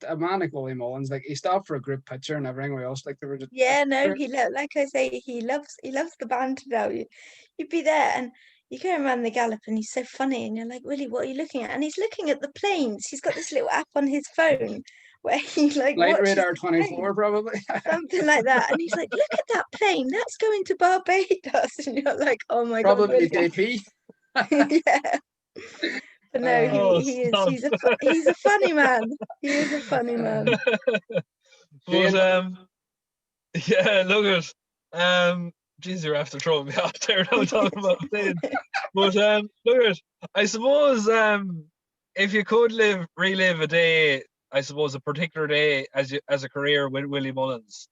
a man like Willie Mullins, like he stopped for a group picture and everything else. Like there were just Yeah, no, like I say, he loves the banter now. You'd be there and you go around the gallop and he's so funny and you're like, Willie, what are you looking at? And he's looking at the planes. He's got this little app on his phone where he like Light watches Radar the planes, 24 probably. something like that. And he's like, look at that plane, that's going to Barbados. And you're like, oh my God, Probably Willie. JP. Yeah. But no, Oh, he's a funny man. He is a funny man. But yeah, look at geez, you're after throwing me off there now talking about planes. But look at I suppose if you could relive a day, I suppose a particular day as a career with Willie Mullins,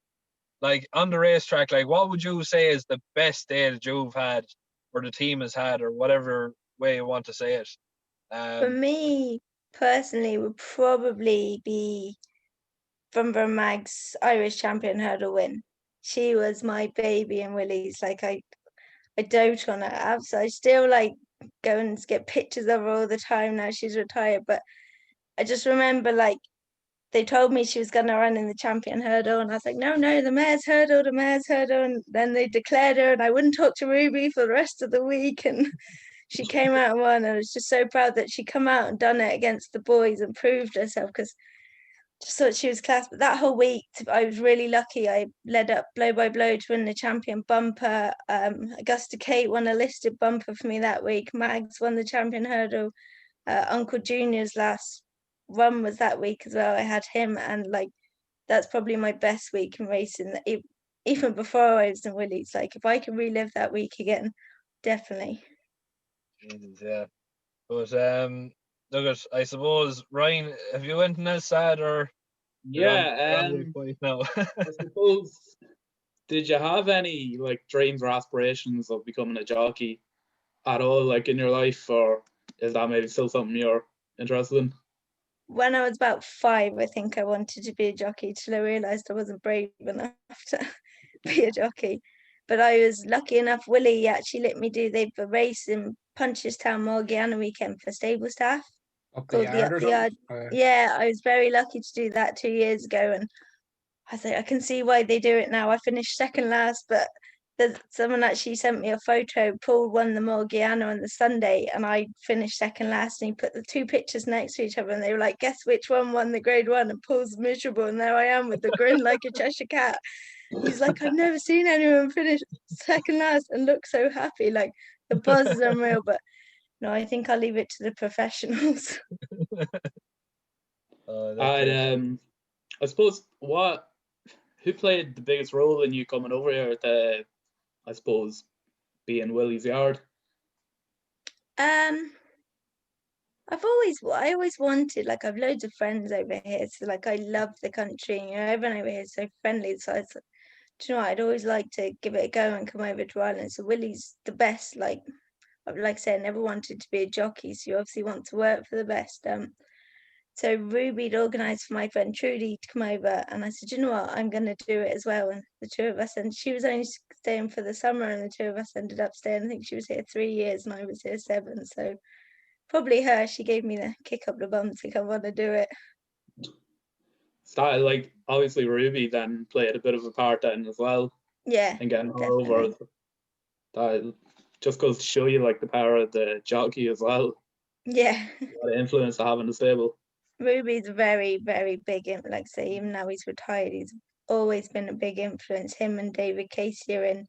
like on the racetrack, like what would you say is the best day that you've had or the team has had or whatever way you want to say it? For Um, me personally, would probably be from Mag's Irish champion hurdle win. She was my baby and Willie's. Like I dote on her. I still like go and get pictures of her all the time now she's retired. But I just remember like they told me she was going to run in the champion hurdle, and I was like, no, the mare's hurdle, and then they declared her, and I wouldn't talk to Ruby for the rest of the week, and she came out and won. I was just so proud that she come out and done it against the boys and proved herself, because just thought she was class. But that whole week, I was really lucky. I led up blow by blow to win the champion bumper. Augusta Kate won a listed bumper for me that week. Mags won the champion hurdle. Uncle Junior's last run was that week as well. I had him, and like that's probably my best week in racing. Even before I was in Willie's, like if I can relive that week again, definitely. Jesus, yeah. But look, I suppose Ryan, have you anything else sad, or you're on Yeah, a bit quiet now? I suppose, did you have any like dreams or aspirations of becoming a jockey at all, like in your life, or is that maybe still something you're interested in? When I was about 5, I think I wanted to be a jockey till I realised I wasn't brave enough to be a jockey. But I was lucky enough, Willie actually let me do the race in Punchestown Morgiana weekend for stable staff Up the called the yard Up or the Yard. something? Yeah, I was very lucky to do that 2 years ago, and I was like, I can see why they do it now. I finished second last, but someone actually sent me a photo. Paul won the Morgiana on the Sunday, and I finished second last. And he put the 2 pictures next to each other, and they were like, "Guess which one won the Grade 1?" And Paul's miserable, and there I am with the grin like a Cheshire cat. He's like, "I've never seen anyone finish second last and look so happy. Like the buzz is unreal." But no, I think I'll leave it to the professionals. Oh, that's And it. I suppose who played the biggest role in you coming over here to, I suppose, be in Willie's Yard? um. I always wanted, like, I've loads of friends over here, so like I love the country, everyone over here is so friendly. So do you know what, I'd always like to give it a go and come over to Ireland. So Willie's the best, like I said, I never wanted to be a jockey, so you obviously want to work for the best. So Ruby'd organised for my friend Trudy to come over, and I said, you know what, I'm gonna do it as well. And the two of us, and she was only staying for the summer, and the two of us ended up staying. I think she was here 3 years and I was here 7. So probably her. She gave me the kick up the bum to come on and do it. Started like obviously Ruby then played a bit of a part then as well Yeah, in getting her definitely. over. That just goes to show you like the power of the jockey as well, Yeah. what influence to have in the stable. Ruby's very, very big. Like I say, even now he's retired, he's always been a big influence. Him and David Casey are in,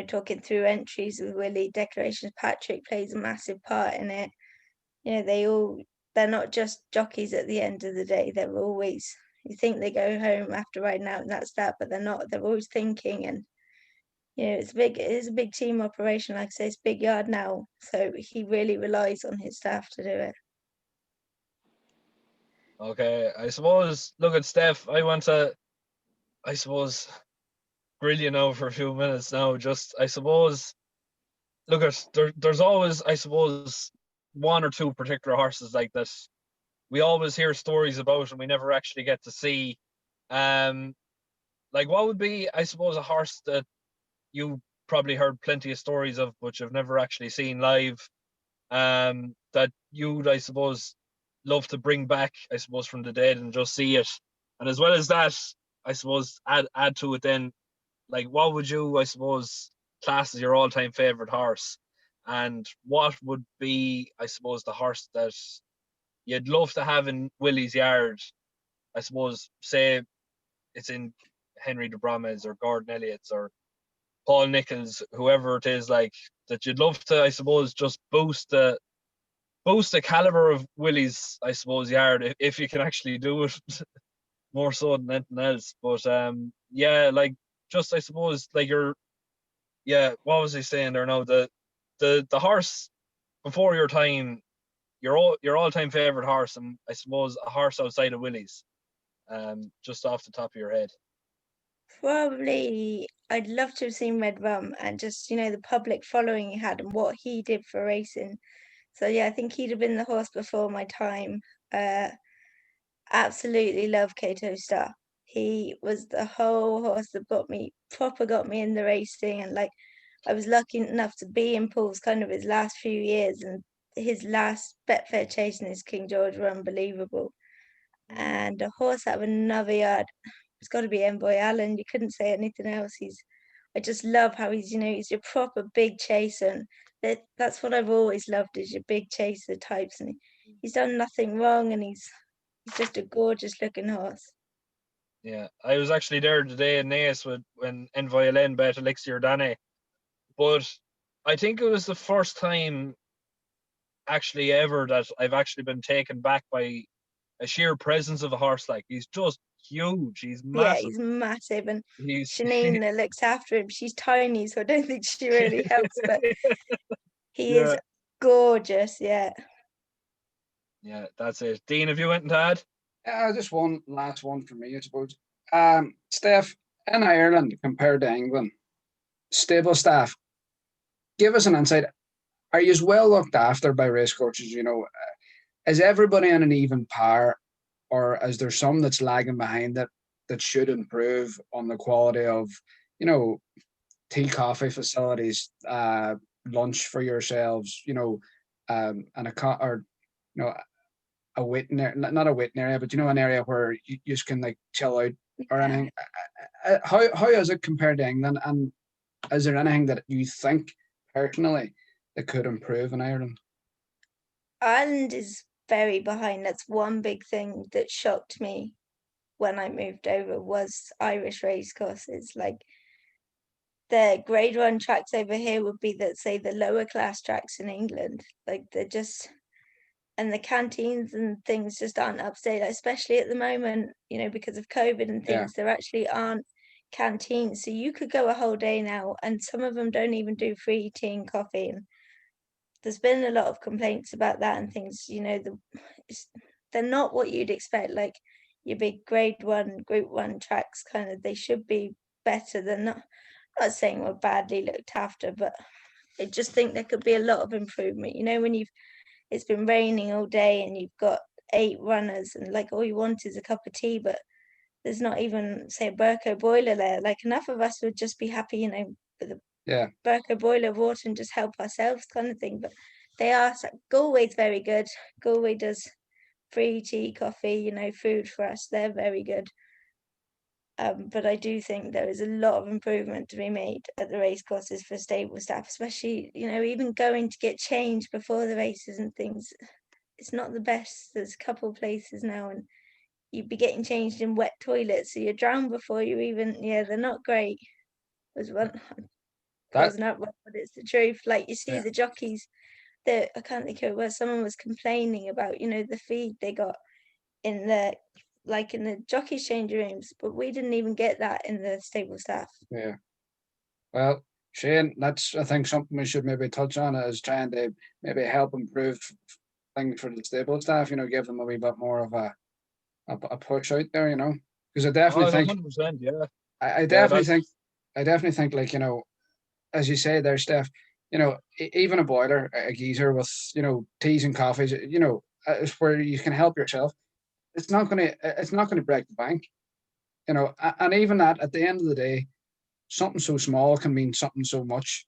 talking through entries with Willie, declarations. Patrick plays a massive part in it. They're not just jockeys at the end of the day. They're always, you think they go home after riding out and that's that, but they're not. They're always thinking, and it is a big team operation. Like I say, it's a big yard now, so he really relies on his staff to do it. Okay, I suppose. Look at Steph. I suppose, grill you now for a few minutes now. Just, I suppose, look at there's always, I suppose, one or two particular horses like that we always hear stories about and we never actually get to see. Um, like what would be, I suppose, a horse that you probably heard plenty of stories of, but you've never actually seen live. That you'd, I suppose, love to bring back, I suppose, from the dead and just see it. And as well as that, I suppose, add to it then, like what would you, I suppose, class as your all-time favorite horse, and what would be, I suppose, the horse that you'd love to have in Willie's Yard? I suppose, say it's in Henry de Bromhead's or Gordon Elliott's or Paul Nichols, whoever it is, like that you'd love to, I suppose, just boost the caliber of Willie's, I suppose, yard, if you can actually do it more so than anything else. But yeah, like just, I suppose, like what was he saying there now? The horse before your time, your all time favorite horse, and I suppose a horse outside of Willie's, just off the top of your head. Probably, I'd love to have seen Red Rum, and just the public following he had and what he did for racing. So yeah, I think he'd have been the horse before my time. Absolutely love Kato Star. He was the whole horse that got me in the racing, and like I was lucky enough to be in Paul's kind of his last few years, and his last Betfair Chase and his King George were unbelievable. And a horse out of another yard, it's got to be Envoy Allen. You couldn't say anything else. I just love how he's your proper big chaser, and that's what I've always loved is your big chaser types, and he's done nothing wrong, and he's just a gorgeous looking horse. Yeah, I was actually there today in Naas when Envoy bet Elixir Dane, but I think it was the first time actually ever that I've actually been taken back by a sheer presence of a horse. Like, he's just huge. He's Yeah, massive. he's massive, and He's Shanine that looks after him, she's tiny, so I don't think she really helps, but he is Yeah. gorgeous. Yeah. Yeah, that's it. Dean, have you went and had? Just one last one for me, I suppose. Steph, in Ireland compared to England, stable staff, give us an insight. Are you as well looked after by racecourses? Is everybody on an even par, or is there some that's lagging behind that should improve on the quality of, tea, coffee facilities, lunch for yourselves, and a waiting area, not a waiting area, but an area where you just can like chill out or Yeah. anything. How is it compared to England, and is there anything that you think personally that could improve in Ireland? Ireland is very behind. That's one big thing that shocked me when I moved over was Irish race courses. Like the grade one tracks over here would be say the lower class tracks in England. Like they're just, and the canteens and things just aren't up to date, especially at the moment, because of COVID and Yeah. things, there actually aren't canteens. So you could go a whole day now, and some of them don't even do free tea and coffee. And there's been a lot of complaints about that and things. They're not what you'd expect. Like your big grade one, group one tracks, kind of, they should be better than not. I'm not saying we're badly looked after, but I just think there could be a lot of improvement. When it's been raining all day and you've got 8 runners and like all you want is a cup of tea, but there's not even, say, a Burko boiler there. Like enough of us would just be happy, with a Yeah. Burko boiler of water and just help ourselves kind of thing. But they are, Galway's very good. Galway does free tea, coffee, food for us. They're very good. But I do think there is a lot of improvement to be made at the race courses for stable staff, especially, even going to get changed before the races and things. It's not the best. There's a couple of places now, and you'd be getting changed in wet toilets, so you're drowned before you even. Yeah, they're not great. Was one causing up, but it's the truth. Like you see Yeah. the jockeys, I can't think of it, where someone was complaining about, the feed they got in the jockey's change rooms, but we didn't even get that in the stable staff. Yeah. Well, Shane, that's, I think, something we should maybe touch on, is trying to maybe help improve things for the stable staff, give them a wee bit more of a push out there, because I definitely think 100%, yeah. I definitely think, like, as you say there, Steph, even a boiler, a geyser with, teas and coffees, is where you can help yourself. It's not gonna break the bank, and even that, at the end of the day, something so small can mean something so much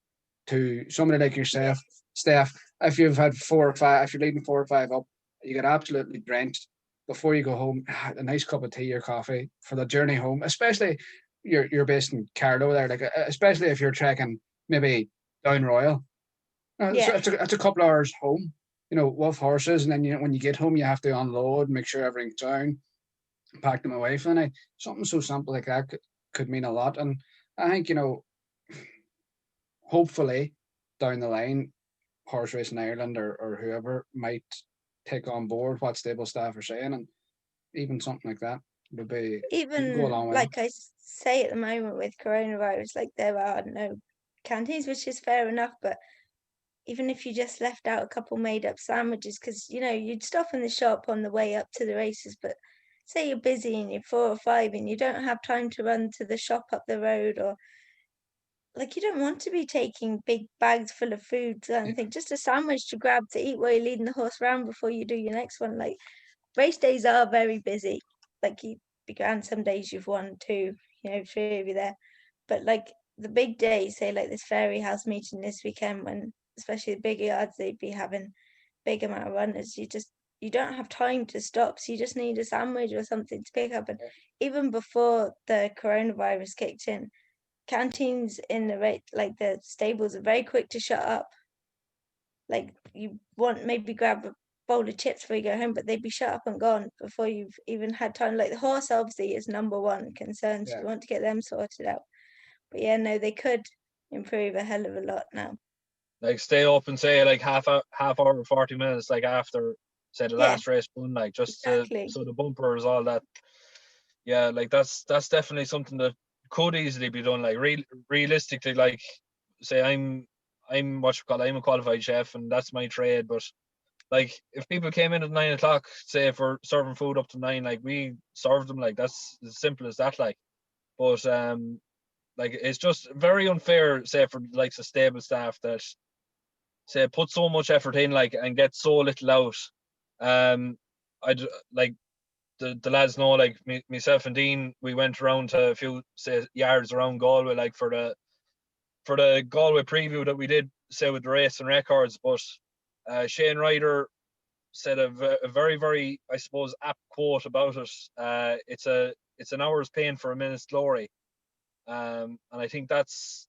to somebody like yourself, Steph. If you've had 4 or 5, if you're leading 4 or 5 up, you get absolutely drenched before you go home. A nice cup of tea or coffee for the journey home, especially you're based in Carlow there, like especially if you're trekking maybe down Royal. Yeah. It's a couple of hours home, with horses, and then when you get home, you have to unload, make sure everything's down, pack them away for the night. Something so simple like that could mean a lot, and I think, hopefully down the line, horse racing Ireland or whoever might take on board what stable staff are saying, and even something like that would be go a long Even way. like I say at the moment with coronavirus, like there are no canteens, which is fair enough, but even if you just left out a couple made up sandwiches, because you'd stop in the shop on the way up to the races, but say you're busy and you're 4 or 5 and you don't have time to run to the shop up the road, or like you don't want to be taking big bags full of food or anything, just a sandwich to grab to eat while you're leading the horse around before you do your next one. Like race days are very busy. Like you be grand some days you've won two, three of you there. But like the big days, say like this fairy house meeting this weekend, when especially the bigger yards, they'd be having big amount of runners. You don't have time to stop, so you just need a sandwich or something to pick up. And even before the coronavirus kicked in, canteens in like the stables are very quick to shut up. Like you want maybe grab a bowl of chips before you go home, but they'd be shut up and gone before you've even had time. Like the horse obviously is number one concern, so you want to get them sorted out. But yeah, no, they could improve a hell of a lot now. Like stay up and say like half hour, 40 minutes, like after say the last race won, like just exactly. so the bumpers, all that. Yeah, like that's definitely something that could easily be done. Like realistically, like say I'm I'm a qualified chef and that's my trade, but like if people came in at 9 o'clock, say for serving food up to 9, like we served them, like that's as simple as that. Like, but like it's just very unfair, say for the likes of stable staff that say put so much effort in, like, and get so little out. I like the lads know, like myself and Dean, we went around to a few say yards around Galway, like for the Galway preview that we did, say with the race and records. But Shane Ryder said a very, very, I suppose, apt quote about it. It's an hour's pain for a minute's glory, and I think that's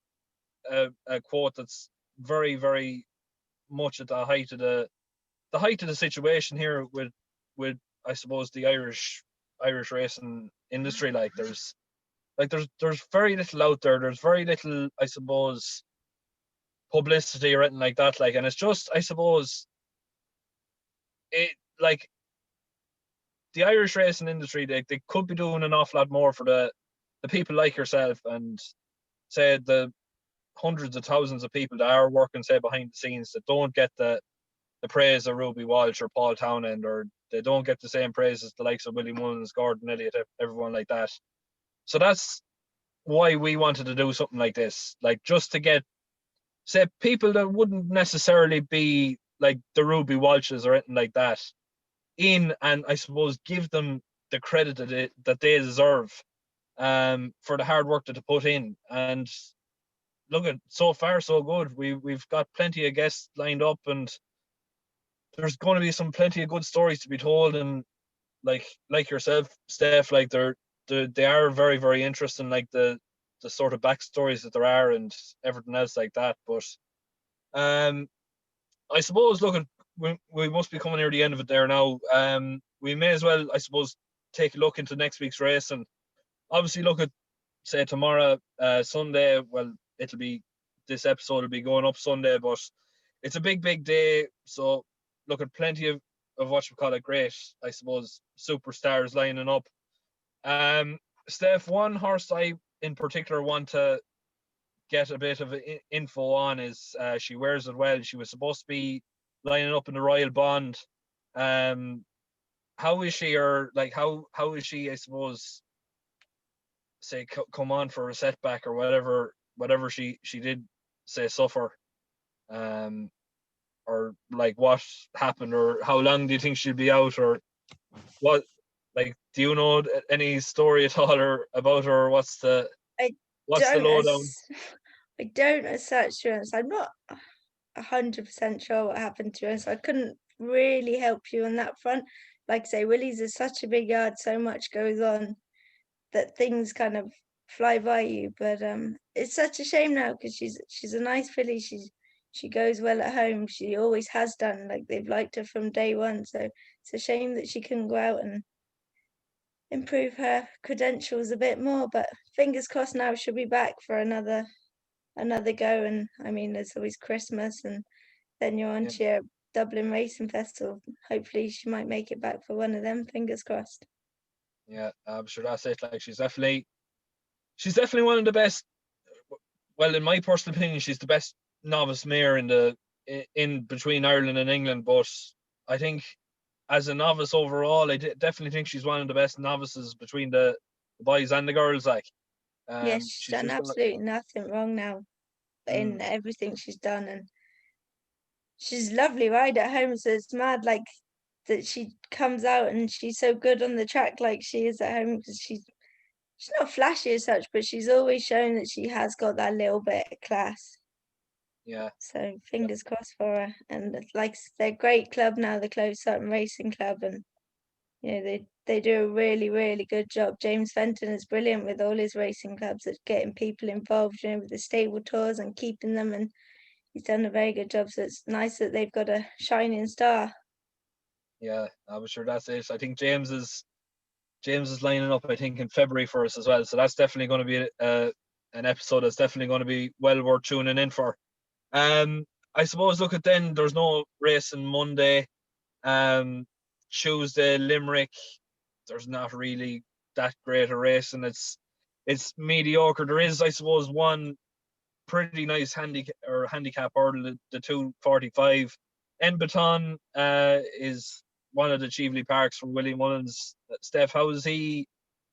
a quote that's very, very much at the height of the situation here with I suppose the Irish racing industry. Like there's very little out there. There's very little, I suppose, publicity or anything like that. Like, and it's just, I suppose, it like the Irish racing industry, they could be doing an awful lot more for the people like yourself and say the hundreds of thousands of people that are working, say, behind the scenes that don't get the praise of Ruby Walsh or Paul Townend, or they don't get the same praise as the likes of Willie Mullins, Gordon Elliott, everyone like that. So that's why we wanted to do something like this, like just to get, say, people that wouldn't necessarily be like the Ruby Walshes or anything like that in, and I suppose give them the credit that they deserve for the hard work that they put in. And look, at so far so good. We've got plenty of guests lined up, and there's going to be plenty of good stories to be told. And like yourself, Steph, like they are very, very interesting, like the sort of backstories that there are and everything else like that. But I suppose, look, we must be coming near the end of it there now. We may as well, I suppose, take a look into next week's race, and obviously look at, say, tomorrow, Sunday. Well, this episode will be going up Sunday, but it's a big, big day. So look at plenty of what you call it, great, I suppose, superstars lining up. Steph, one horse I in particular want to get a bit of info on is She Wears It Well. She was supposed to be lining up in the Royal Bond. How is she, or like how is she, I suppose, say come on for a setback or whatever she did, say, suffer, or like what happened, or how long do you think she'll be out, or what, like, do you know any story at all or about her, or what's the lowdown? I don't as such, to be honest. I'm not 100% sure what happened to her, so I couldn't really help you on that front. Like I say, Willie's is such a big yard, so much goes on that things kind of fly by you. But it's such a shame now, because she's a nice filly. She goes well at home. She always has done. Like they've liked her from day one. So it's a shame that she couldn't go out and improve her credentials a bit more. But fingers crossed, now she'll be back for another go. And I mean, there's always Christmas, and then you're on to your Dublin Racing Festival. Hopefully she might make it back for one of them, fingers crossed. Yeah, I'm sure that's it. Like she's definitely one of the best. Well, in my personal opinion, she's the best novice mare in between Ireland and England. But I think as a novice overall, I definitely think she's one of the best novices between the boys and the girls. Like, yes, she's done absolutely nothing wrong now. in everything she's done, and she's a lovely rider at home. So it's mad, like that she comes out and she's so good on the track, like she is at home, because she's not flashy as such, but she's always shown that she has got that little bit of class. Yeah. So fingers crossed for her. And like they're a great club now, the Close Sutton Racing Club, and they do a really, really good job. James Fenton is brilliant with all his racing clubs at getting people involved, with the stable tours and keeping them, and he's done a very good job. So it's nice that they've got a shining star. Yeah, I'm sure that's it. I think James is lining up, I think, in February for us as well. So that's definitely going to be an episode that's definitely going to be well worth tuning in for. I suppose, look, then there's no racing Monday. Tuesday, Limerick, there's not really that great a race, and it's mediocre. There is, I suppose, one pretty nice handicap hurdle, the 245. Enbaton is one of the Cheveley Parks for Willie Mullins. Steph, how is he,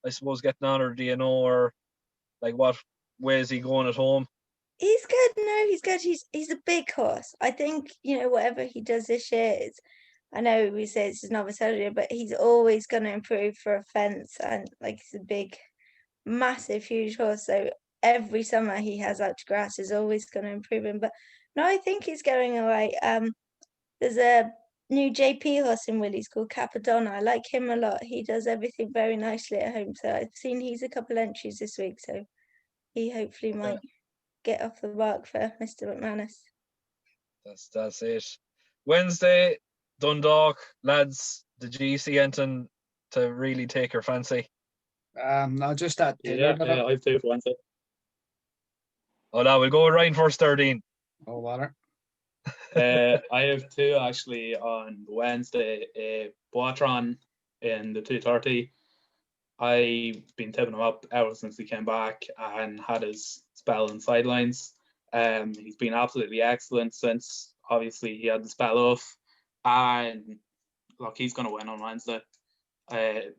I suppose, getting on, or do you know, or like what way is he going at home? He's good. No, he's good. He's a big horse. I think, whatever he does this year is, I know we say it's his novice earlier, but he's always going to improve for a fence, and like he's a big, massive, huge horse. So every summer he has out to grass is always going to improve him. But no, I think he's going all right. There's a new JP horse in Willie's called Capadonna. I like him a lot. He does everything very nicely at home. So I've seen he's a couple entries this week. So he hopefully might get off the mark for Mr. McManus. That's it. Wednesday, Dundalk, lads. Did you see anything to really take your fancy? No, just that. Yeah, I've two for Wednesday. Oh, no, we'll go with Ryan first, 13. Oh, water. I have two actually on Wednesday. Boatron in the 230. I've been tipping him up ever since he came back and had his spell in sidelines. He's been absolutely excellent since obviously he had the spell off, and look, he's going to win on Wednesday.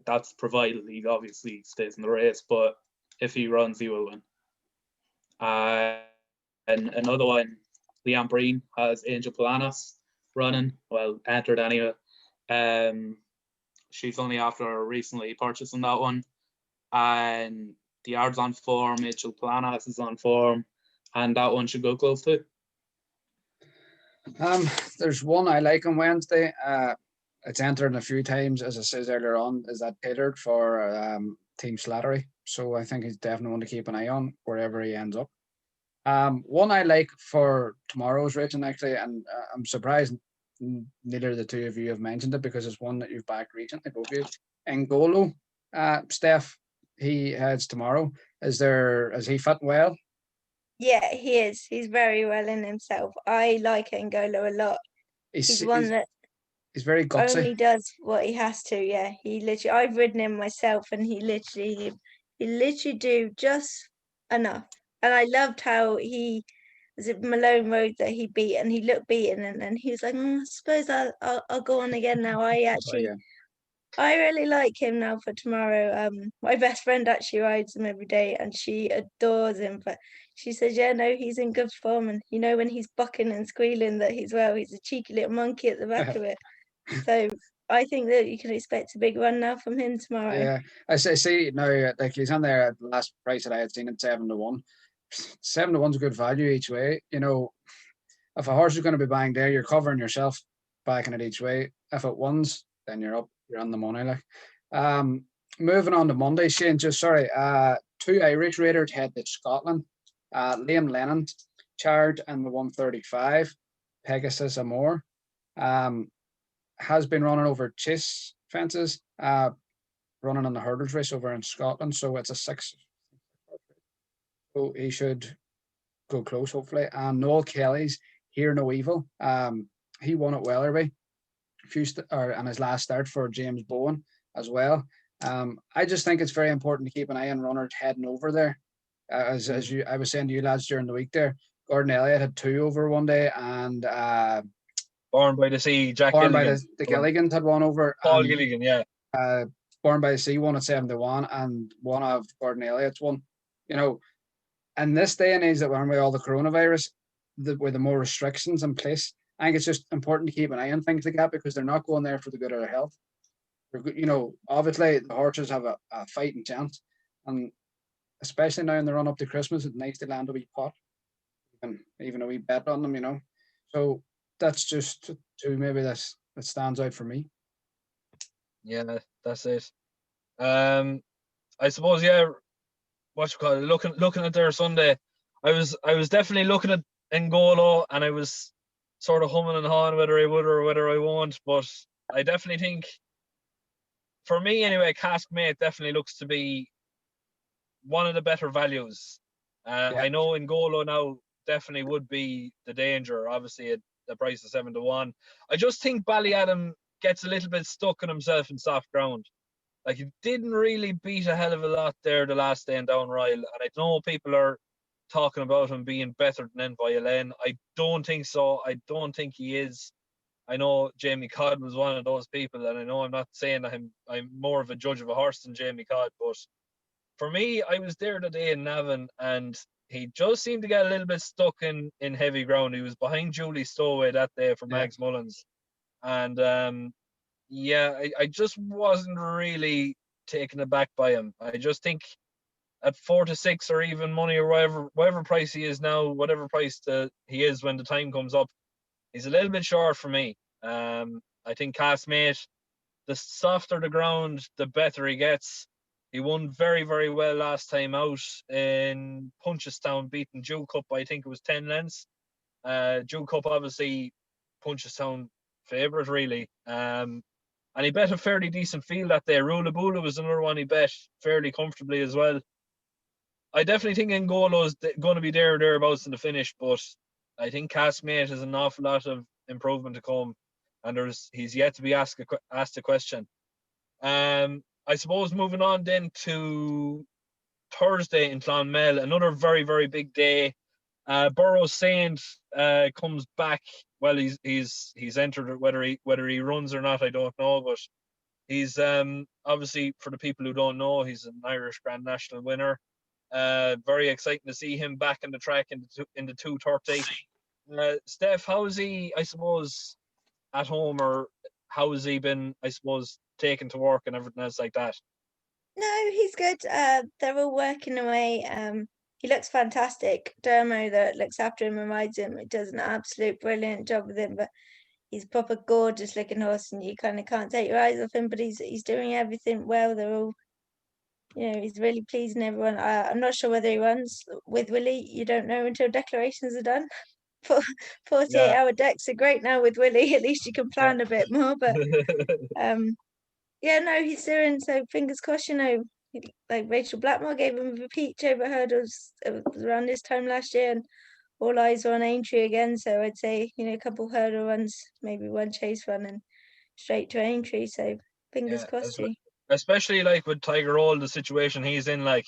That's provided he obviously stays in the race, but if he runs, he will win. And another one, Leanne Breen has Angel Polanas running, well, entered anyway. She's only after recently purchasing that one, and the yard's on form. Mitchell Planas is on form, and that one should go close too. There's one I like on Wednesday. It's entered a few times, as I said earlier on, is that tailored for Team Slattery. So I think he's definitely one to keep an eye on wherever he ends up. One I like for tomorrow's racing actually, and I'm surprised neither of the two of you have mentioned it because it's one that you've backed recently, both of you. Ngolo, Steph, he heads tomorrow. Is he fit well? Yeah, he is. He's very well in himself. I like Ngolo a lot. He's one that he's very gutsy. Only does what he has to. Yeah, he literally. I've ridden him myself, and he literally do just enough. And I loved how was it Malone Road that he beat, and he looked beaten, and then he was like, I suppose I'll go on again now. I really like him now for tomorrow. My best friend actually rides him every day, and she adores him. But she says, yeah, no, he's in good form, and when he's bucking and squealing that he's a cheeky little monkey at the back of it. So I think that you can expect a big run now from him tomorrow. Yeah, I see now. Like he's on there at the last price that I had seen at 7-1. 7-1's a good value each way. If a horse is going to be banged there, you're covering yourself backing it each way. If it wins, then you're up. You're on the money. Like, moving on to Monday, Shane. Two Irish raiders head to Scotland. Liam Lennon, charged in the 135. Pegasus Amore, has been running over chase fences. Running on the hurdles race over in Scotland. So it's a 6. So he should go close, hopefully. And Noel Kelly's Hear No Evil. He won at Wellerby and his last start for James Bowen as well. I just think it's very important to keep an eye on runners heading over there. I was saying to you lads during the week there, Gordon Elliott had 2 over one day, and Born by the Sea, Jack Born Gilligan. by the Gilligans had 1 over. Paul Gilligan, yeah. Born by the Sea won at 7-1, and one of Gordon Elliott's won. in this day and age that we're in with all the coronavirus, with the more restrictions in place, I think it's just important to keep an eye on things like that because they're not going there for the good of their health. Obviously the horses have a fighting chance, and especially now in the run up to Christmas, it's nice to land a wee pot, and even a wee bet on them. So that's just to maybe that stands out for me. Yeah, that's it. I suppose, yeah, what you call it, looking at their Sunday, I was definitely looking at N'Golo, and I was sort of humming and hawing whether I would or whether I won't, but I definitely think, for me anyway, Caskmate definitely looks to be one of the better values. Yeah. I know N'Golo now definitely would be the danger, obviously at the price of 7-1. I just think Ballyadam gets a little bit stuck in himself in soft ground. Like, he didn't really beat a hell of a lot there the last day in Down Royal, and I know people are talking about him being better than Envoy. I don't think so. I don't think he is. I know Jamie Codd was one of those people, and I know I'm not saying that I'm more of a judge of a horse than Jamie Codd, but for me, I was there the day in Navan, and he just seemed to get a little bit stuck in heavy ground. He was behind Julie Stowaway that day for Mags Mullins, and yeah, I just wasn't really taken aback by him. I just think at 4-6 or even money or whatever price he is now, whatever price he is when the time comes up, he's a little bit short for me. I think Castmate, the softer the ground, the better he gets. He won very, very well last time out in Punchestown, beating Dew Cup. I think it was 10 lengths. Dew Cup, obviously, Punchestown favourite, really. And he bet a fairly decent field that day. Rulabula was another one he bet fairly comfortably as well. I definitely think N'Golo is going to be there or thereabouts in the finish, but I think Castmate has an awful lot of improvement to come, and he's yet to be asked a question. I suppose moving on then to Thursday in Clonmel, another very, very big day. Burrows Saint comes back. Well, he's entered it. Whether he runs or not, I don't know. But he's obviously, for the people who don't know, he's an Irish Grand National winner. Very exciting to see him back in the track in the 230. Steph, how is he? I suppose at home, or how has he been? I suppose taken to work and everything else like that. No, he's good. They're all working away. He looks fantastic. Dermo that looks after him and rides him, it does an absolute brilliant job with him. But he's a proper gorgeous looking horse, and you kind of can't take your eyes off him. But he's doing everything well. They're all, he's really pleasing everyone. I'm not sure whether he runs with Willie. You don't know until declarations are done. 48-hour decks are great now with Willie. At least you can plan a bit more. But yeah, no, he's doing so. Fingers crossed, like Rachel Blackmore gave him a peach over hurdles. It was around this time last year, and all eyes were on Aintree again. So I'd say, a couple hurdle runs, maybe one chase run, and straight to Aintree. So fingers crossed. Especially like with Tiger Roll, the situation he's in, like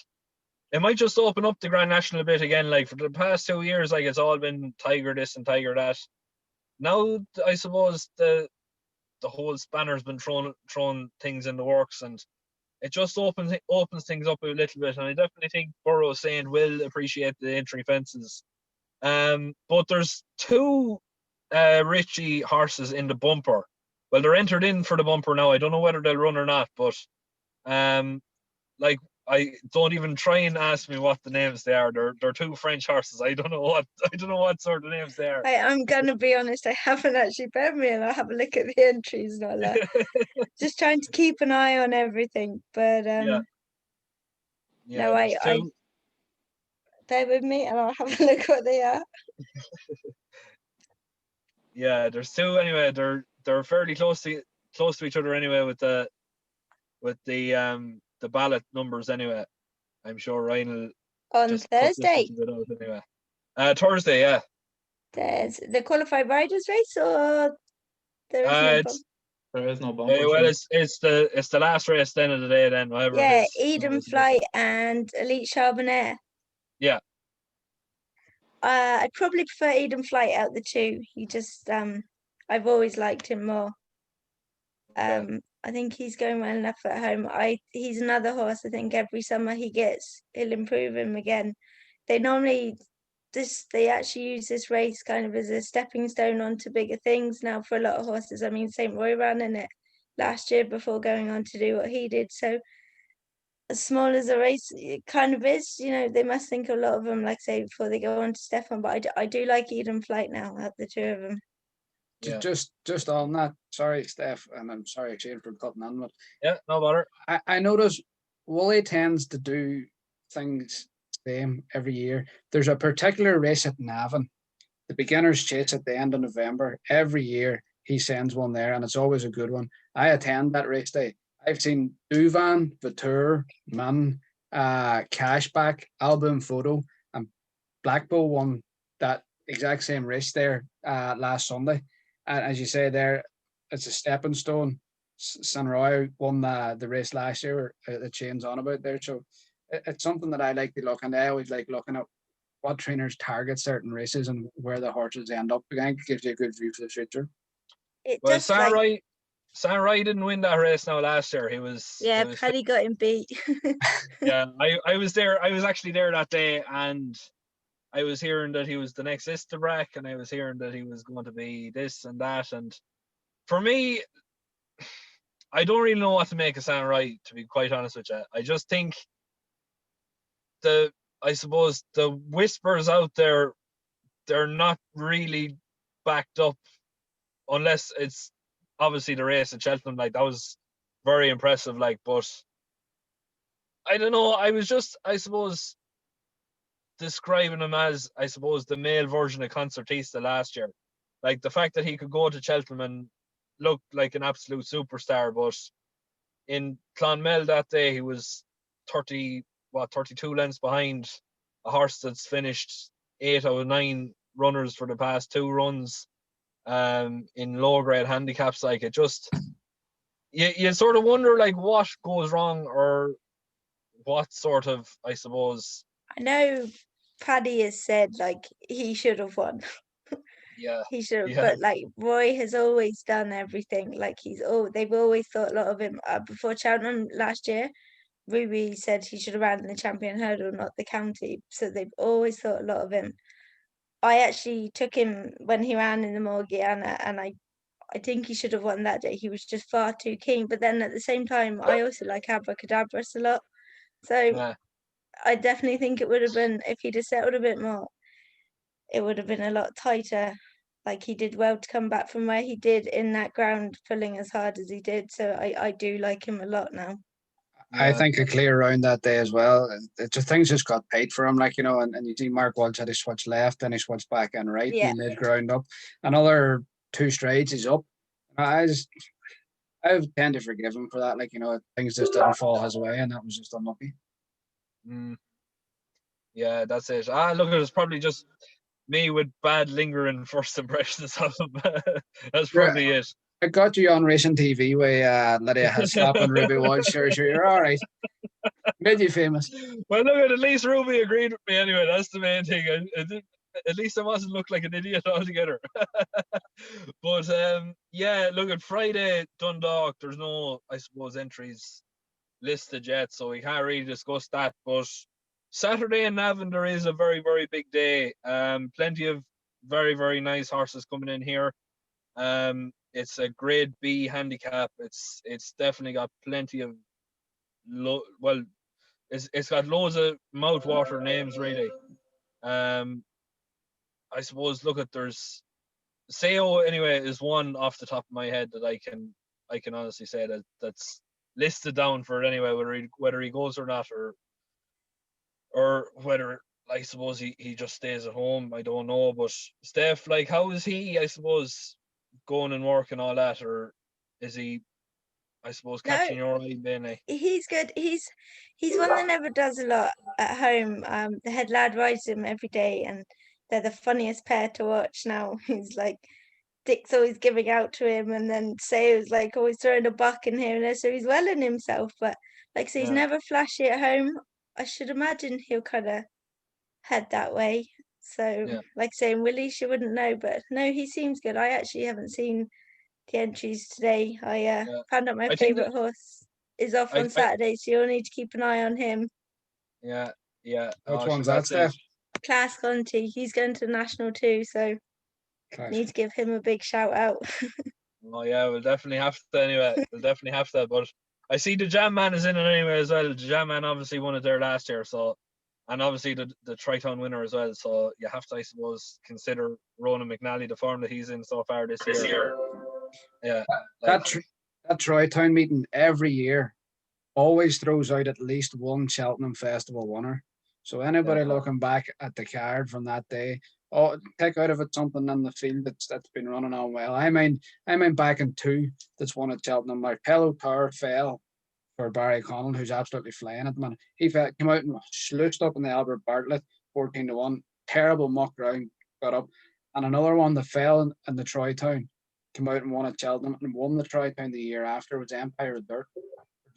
it might just open up the Grand National a bit again. Like for the past 2 years, like it's all been Tiger this and Tiger that. Now I suppose the whole spanner's been thrown things in the works, and it just opens things up a little bit. And I definitely think Burrows Saint will appreciate the entry fences. But there's two Richie horses in the bumper. Well, they're entered in for the bumper now. I don't know whether they'll run or not, but like, I don't even try and ask me what the names they are. They're two French horses. I don't know what sort of names they are. I'm gonna be honest, I haven't actually bet me, and I'll have a look at the entries and all that. Just trying to keep an eye on everything. But yeah, no, I bear with me and I'll have a look what they are. Yeah, there's two anyway. They're fairly close to each other anyway with the ballot numbers anyway. I'm sure Ryan will on just Thursday. Cut this out anyway. Thursday, yeah. There's the qualified riders race, or there is no bump? There is no bumper. Well, it's the last race then of the day then. Whatever. Yeah, it is. Eden Flight and Elite Charbonnet. Yeah. I'd probably prefer Eden Flight out the two. He just I've always liked him more. Okay. I think he's going well enough at home. He's another horse. I think every summer he'll improve him again. they normally they actually use this race kind of as a stepping stone onto bigger things now for a lot of horses. I mean, St. Roy ran in it last year before going on to do what he did. So as small as a race it kind of is, they must think a lot of them, like say, before they go on to Stefan. But I do like Eden Flight now, at the two of them. Yeah. Just on that, sorry, Steph, and I'm sorry, Shane, for cutting on, but Yeah, no bother. I notice Woolley tends to do things same every year. There's a particular race at Navan, the beginner's chase at the end of November. Every year he sends one there, and it's always a good one. I attend that race day. I've seen Duvan, Vatour, Man, Cashback, Album Photo, and Black Bull won that exact same race there last Sunday. And as you say there, it's a stepping stone. San Roy won the race last year that Shane's on about there. So it's something that I like to look, and I always like looking at what trainers target certain races and where the horses end up. Again, it gives you a good view for the future. It Well, does, like, San Roy didn't win that race now last year. He was yeah, Paddy got him beat. yeah, I was there. I was actually there that day, and I was hearing that he was the next Istabrack, and I was hearing that he was going to be this and that. And for me, I don't really know what to make of San Roy, to be quite honest with you. I just think I suppose the whispers out there, they're not really backed up, unless it's obviously the race at Cheltenham. Like, that was very impressive. Like, but I don't know. I was just, I suppose, describing him as, I suppose, the male version of Concertista last year. Like, the fact that he could go to Cheltenham and look like an absolute superstar, but in Clonmel that day he was 32 lengths behind a horse that's finished 8 out of 9 runners for the past 2 runs in lower grade handicaps. Like, it just, you sort of wonder, like, what goes wrong, or what sort of, I suppose. I know Paddy has said, like, he should have won. Yeah. He should have, Yeah. but like Roy has always done everything. Like, they've always thought a lot of him. Before Cheltenham last year, Ruby said he should have ran in the champion hurdle, not the county. So they've always thought a lot of him. I actually took him when he ran in the Morgiana, and I think he should have won that day. He was just far too keen. But then at the same time, I also like Abracadabras a lot. So Yeah. I definitely think it would have been, if he'd have settled a bit more, it would have been a lot tighter. Like, he did well to come back from where he did in that ground, pulling as hard as he did. So I do like him a lot now. I think a clear around that day as well. Things just got paid for him, like, and you see Mark Walsh had he switched left, then he switched back and right, Yeah. and he laid ground up. Another 2 strides, he's up. I tend to forgive him for that. Like, things just didn't fall his way, and that was just unlucky. Yeah, that's it. Look, it was probably just me with bad lingering first impressions of him. That's probably it. I got you on racing TV where Lydia has slapping Ruby Walsh. Sure, you're all right. Made you famous. Well, look, at least Ruby agreed with me anyway. That's the main thing. At least I wasn't look like an idiot altogether. But yeah, look, at Friday Dundalk, there's no, I suppose, entries listed yet, so we can't really discuss that. But Saturday in Navan, there is a very, very big day. Plenty of very, very nice horses coming in here. It's a grade B handicap. It's definitely got plenty of it's got loads of mouthwater names, really. I suppose, look, at there's Sao anyway is one off the top of my head that I can honestly say that's listed down for it anyway, whether he goes or not, or whether, I suppose, he just stays at home, I don't know. But Steph, like, how is he, I suppose, going and working all that, or is he, I suppose, catching your eye, mainly? He's good. He's one that never does a lot at home. The head lad rides him every day, and they're the funniest pair to watch now. He's like, Dick's always giving out to him, and then Sayo's like always throwing a buck in here and there. So he's well in himself, but like, so he's never flashy at home. I should imagine he'll kind of head that way. So like saying Willie, she wouldn't know, but no, he seems good. I actually haven't seen the entries today. I found out my favourite horse is off on Saturday, so you'll need to keep an eye on him. Yeah. Which one's that, Steph? class Conti. He's going to national too, so Class. need to give him a big shout out. Oh yeah, we'll definitely have to anyway. We'll definitely have to. But I see the Jam Man is in it anyway as well. The Jam Man obviously won it there last year, so and obviously the Triton winner as well. So you have to, I suppose, consider Ronan McNally, the form that he's in so far this year. Yeah, That Tri-Town meeting every year always throws out at least one Cheltenham Festival winner. So anybody looking back at the card from that day, take out of it something on the field that's been running on well. I mean back in 2 that's won at Cheltenham. Like Pello Power fell for Barry Connell, who's absolutely flying at the minute. He came out and sluiced up in the Albert Bartlett, 14-1. Terrible muck ground, got up. And another one that fell in the Tri-Town, came out and won at Cheltenham and won the Tri-Town the year after, was Empire of Dirt,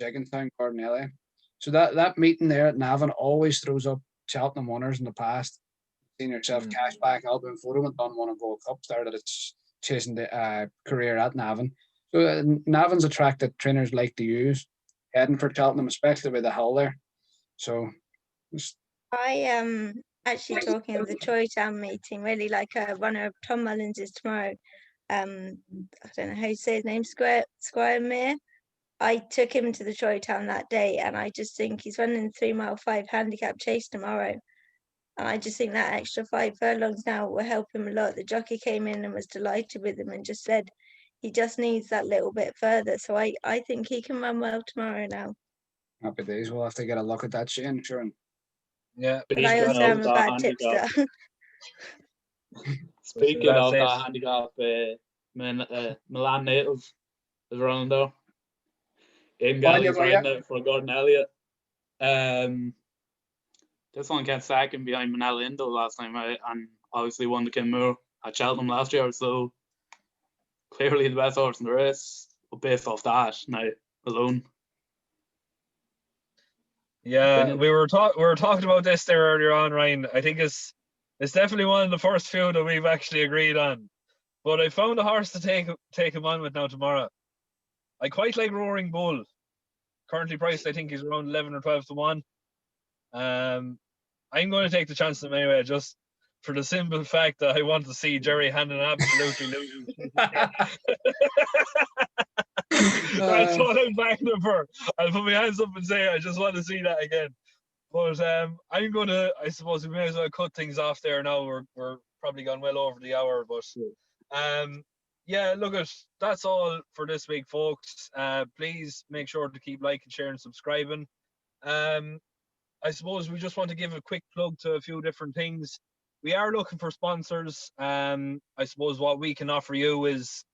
Jigginstown, Gordon. So that meeting there at Navan always throws up Cheltenham winners in the past. Seen yourself Cashback, Albion Photo had done one in Gold Cup, started its chasing the career at Navan. So Navan's a track that trainers like to use, heading for Cheltenham, especially with the hill there. So I actually talking of the Troy Town meeting, really like a runner of Tom Mullins is tomorrow. I don't know how you say his name, Squire. I took him to the Troy Town that day, and I just think he's running 3 mile 5 handicap chase tomorrow. And I just think that extra 5 furlongs now will help him a lot. The jockey came in and was delighted with him and just said he just needs that little bit further. So I think he can run well tomorrow now. happy days. We'll have to get a look at that, Shane. Sure. yeah. But I also am a bad tipster. Speaking of that handicap, Milan native is running though. Aidan Galley's riding it for Gordon Elliott. This one came second behind Manel Indo last time, and obviously won the Kinmure at Cheltenham last year. So clearly the best horse in the race, but based off that now alone. Yeah, we were talking about this there earlier on, Ryan. I think it's definitely one of the first few that we've actually agreed on. But I found a horse to take him on with now tomorrow. I quite like Roaring Bull. Currently priced, I think he's around 11 or 12-1. I'm going to take the chance on him anyway, just for the simple fact that I want to see Jerry Hannon absolutely lose. That's what I'm backing him for. I'll put my hands up and say I just want to see that again. But I'm going to, I suppose we may as well cut things off there now. We're probably gone well over the hour, but yeah, look, that's all for this week, folks. Please make sure to keep liking, sharing, subscribing. I suppose we just want to give a quick plug to a few different things. We are looking for sponsors. I suppose what we can offer you is,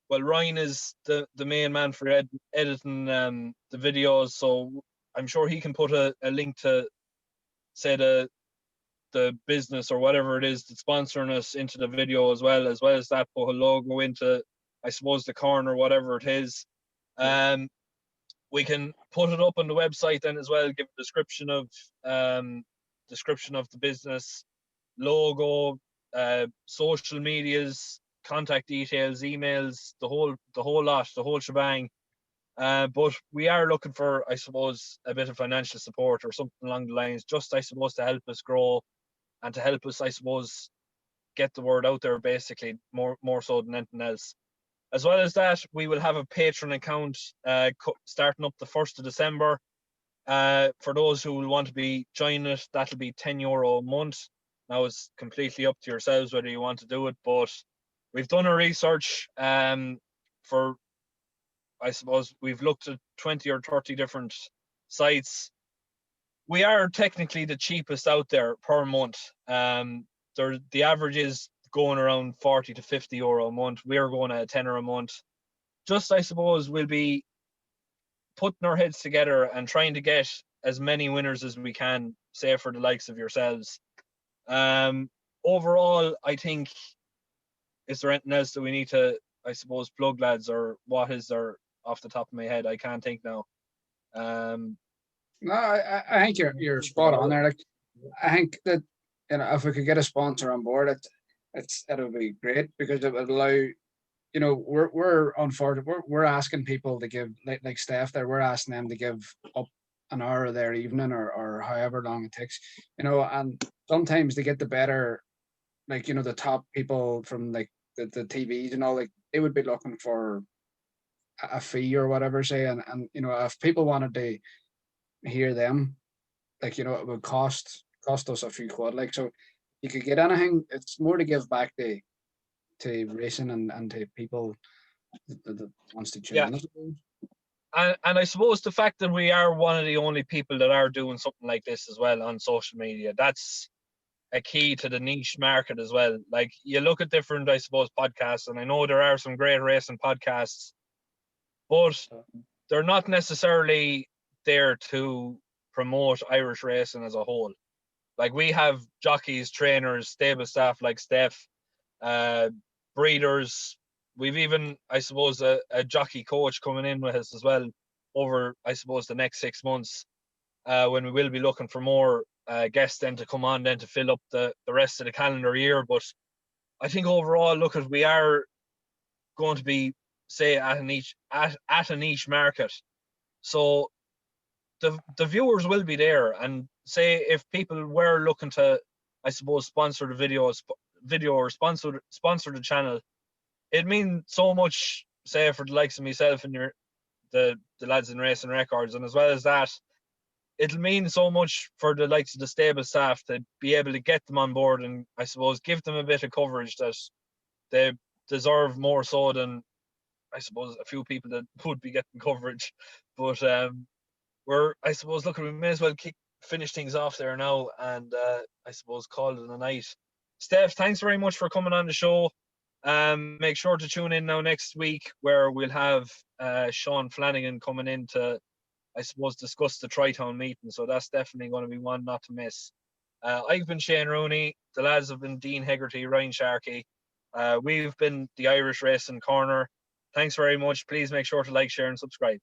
well, Ryan is the main man for editing the videos, so I'm sure he can put a link to, say, the business or whatever it is that's sponsoring us into the video as well as that, put a logo into, I suppose, the corner, whatever it is. We can put it up on the website then as well, give a description of the business, logo, social medias, contact details, emails, the whole lot, the whole shebang. But we are looking for, I suppose, a bit of financial support or something along the lines, just, I suppose, to help us grow and to help us, I suppose, get the word out there, basically, more so than anything else. As well as that, we will have a Patreon account starting up the 1st of December. For those who will want to be joining it, that'll be €10 a month. Now it's completely up to yourselves whether you want to do it, but we've done our research for, I suppose, we've looked at 20 or 30 different sites. We are technically the cheapest out there per month. The average is going around 40 to €50 a month. We're going at €10 a month. Just, I suppose, we'll be putting our heads together and trying to get as many winners as we can, say, for the likes of yourselves. Overall, I think, is there anything else that we need to, I suppose, plug, lads, or what is there off the top of my head? I can't think now. No, I think you're spot on there. Like, I think that, you know, if we could get a sponsor on board, it'll be great, because it would allow, you know, we're unfortunate. We're asking people to give, like Steph there, we're asking them to give up an hour of their evening or however long it takes, and sometimes they get the better, like, the top people from like the TVs and all, like they would be looking for a fee or whatever, say, and if people wanted to hear them, like, it would cost us a few quid, like, so you could get anything. It's more to give back to racing and to people that wants to tune Yeah. in, I suppose. And I suppose the fact that we are one of the only people that are doing something like this as well on social media, that's a key to the niche market as well. Like, you look at different, I suppose, podcasts, and I know there are some great racing podcasts, but they're not necessarily there to promote Irish racing as a whole. Like, we have jockeys, trainers, stable staff like Steph, breeders. We've even, I suppose, a jockey coach coming in with us as well over, I suppose, the next 6 months, when we will be looking for more guests then to come on then to fill up the rest of the calendar year. But I think overall, look, at we are going to be, say, at a niche market. So the viewers will be there, and say if people were looking to, I suppose, sponsor the video or sponsor the channel, it means so much, say, for the likes of myself and the lads in Racing Records, and as well as that, it'll mean so much for the likes of the stable staff to be able to get them on board and, I suppose, give them a bit of coverage that they deserve more so than, I suppose, a few people that would be getting coverage. But I suppose, look, we may as well finish things off there now, and I suppose call it a night. Steph, thanks very much for coming on the show. Make sure to tune in now next week, where we'll have Sean Flanagan coming in to, I suppose, discuss the Tri-Town meeting. So that's definitely going to be one not to miss. I've been Shane Rooney. The lads have been Dean Hegarty, Ryan Sharkey. We've been the Irish Racing Corner. Thanks very much. Please make sure to like, share, and subscribe.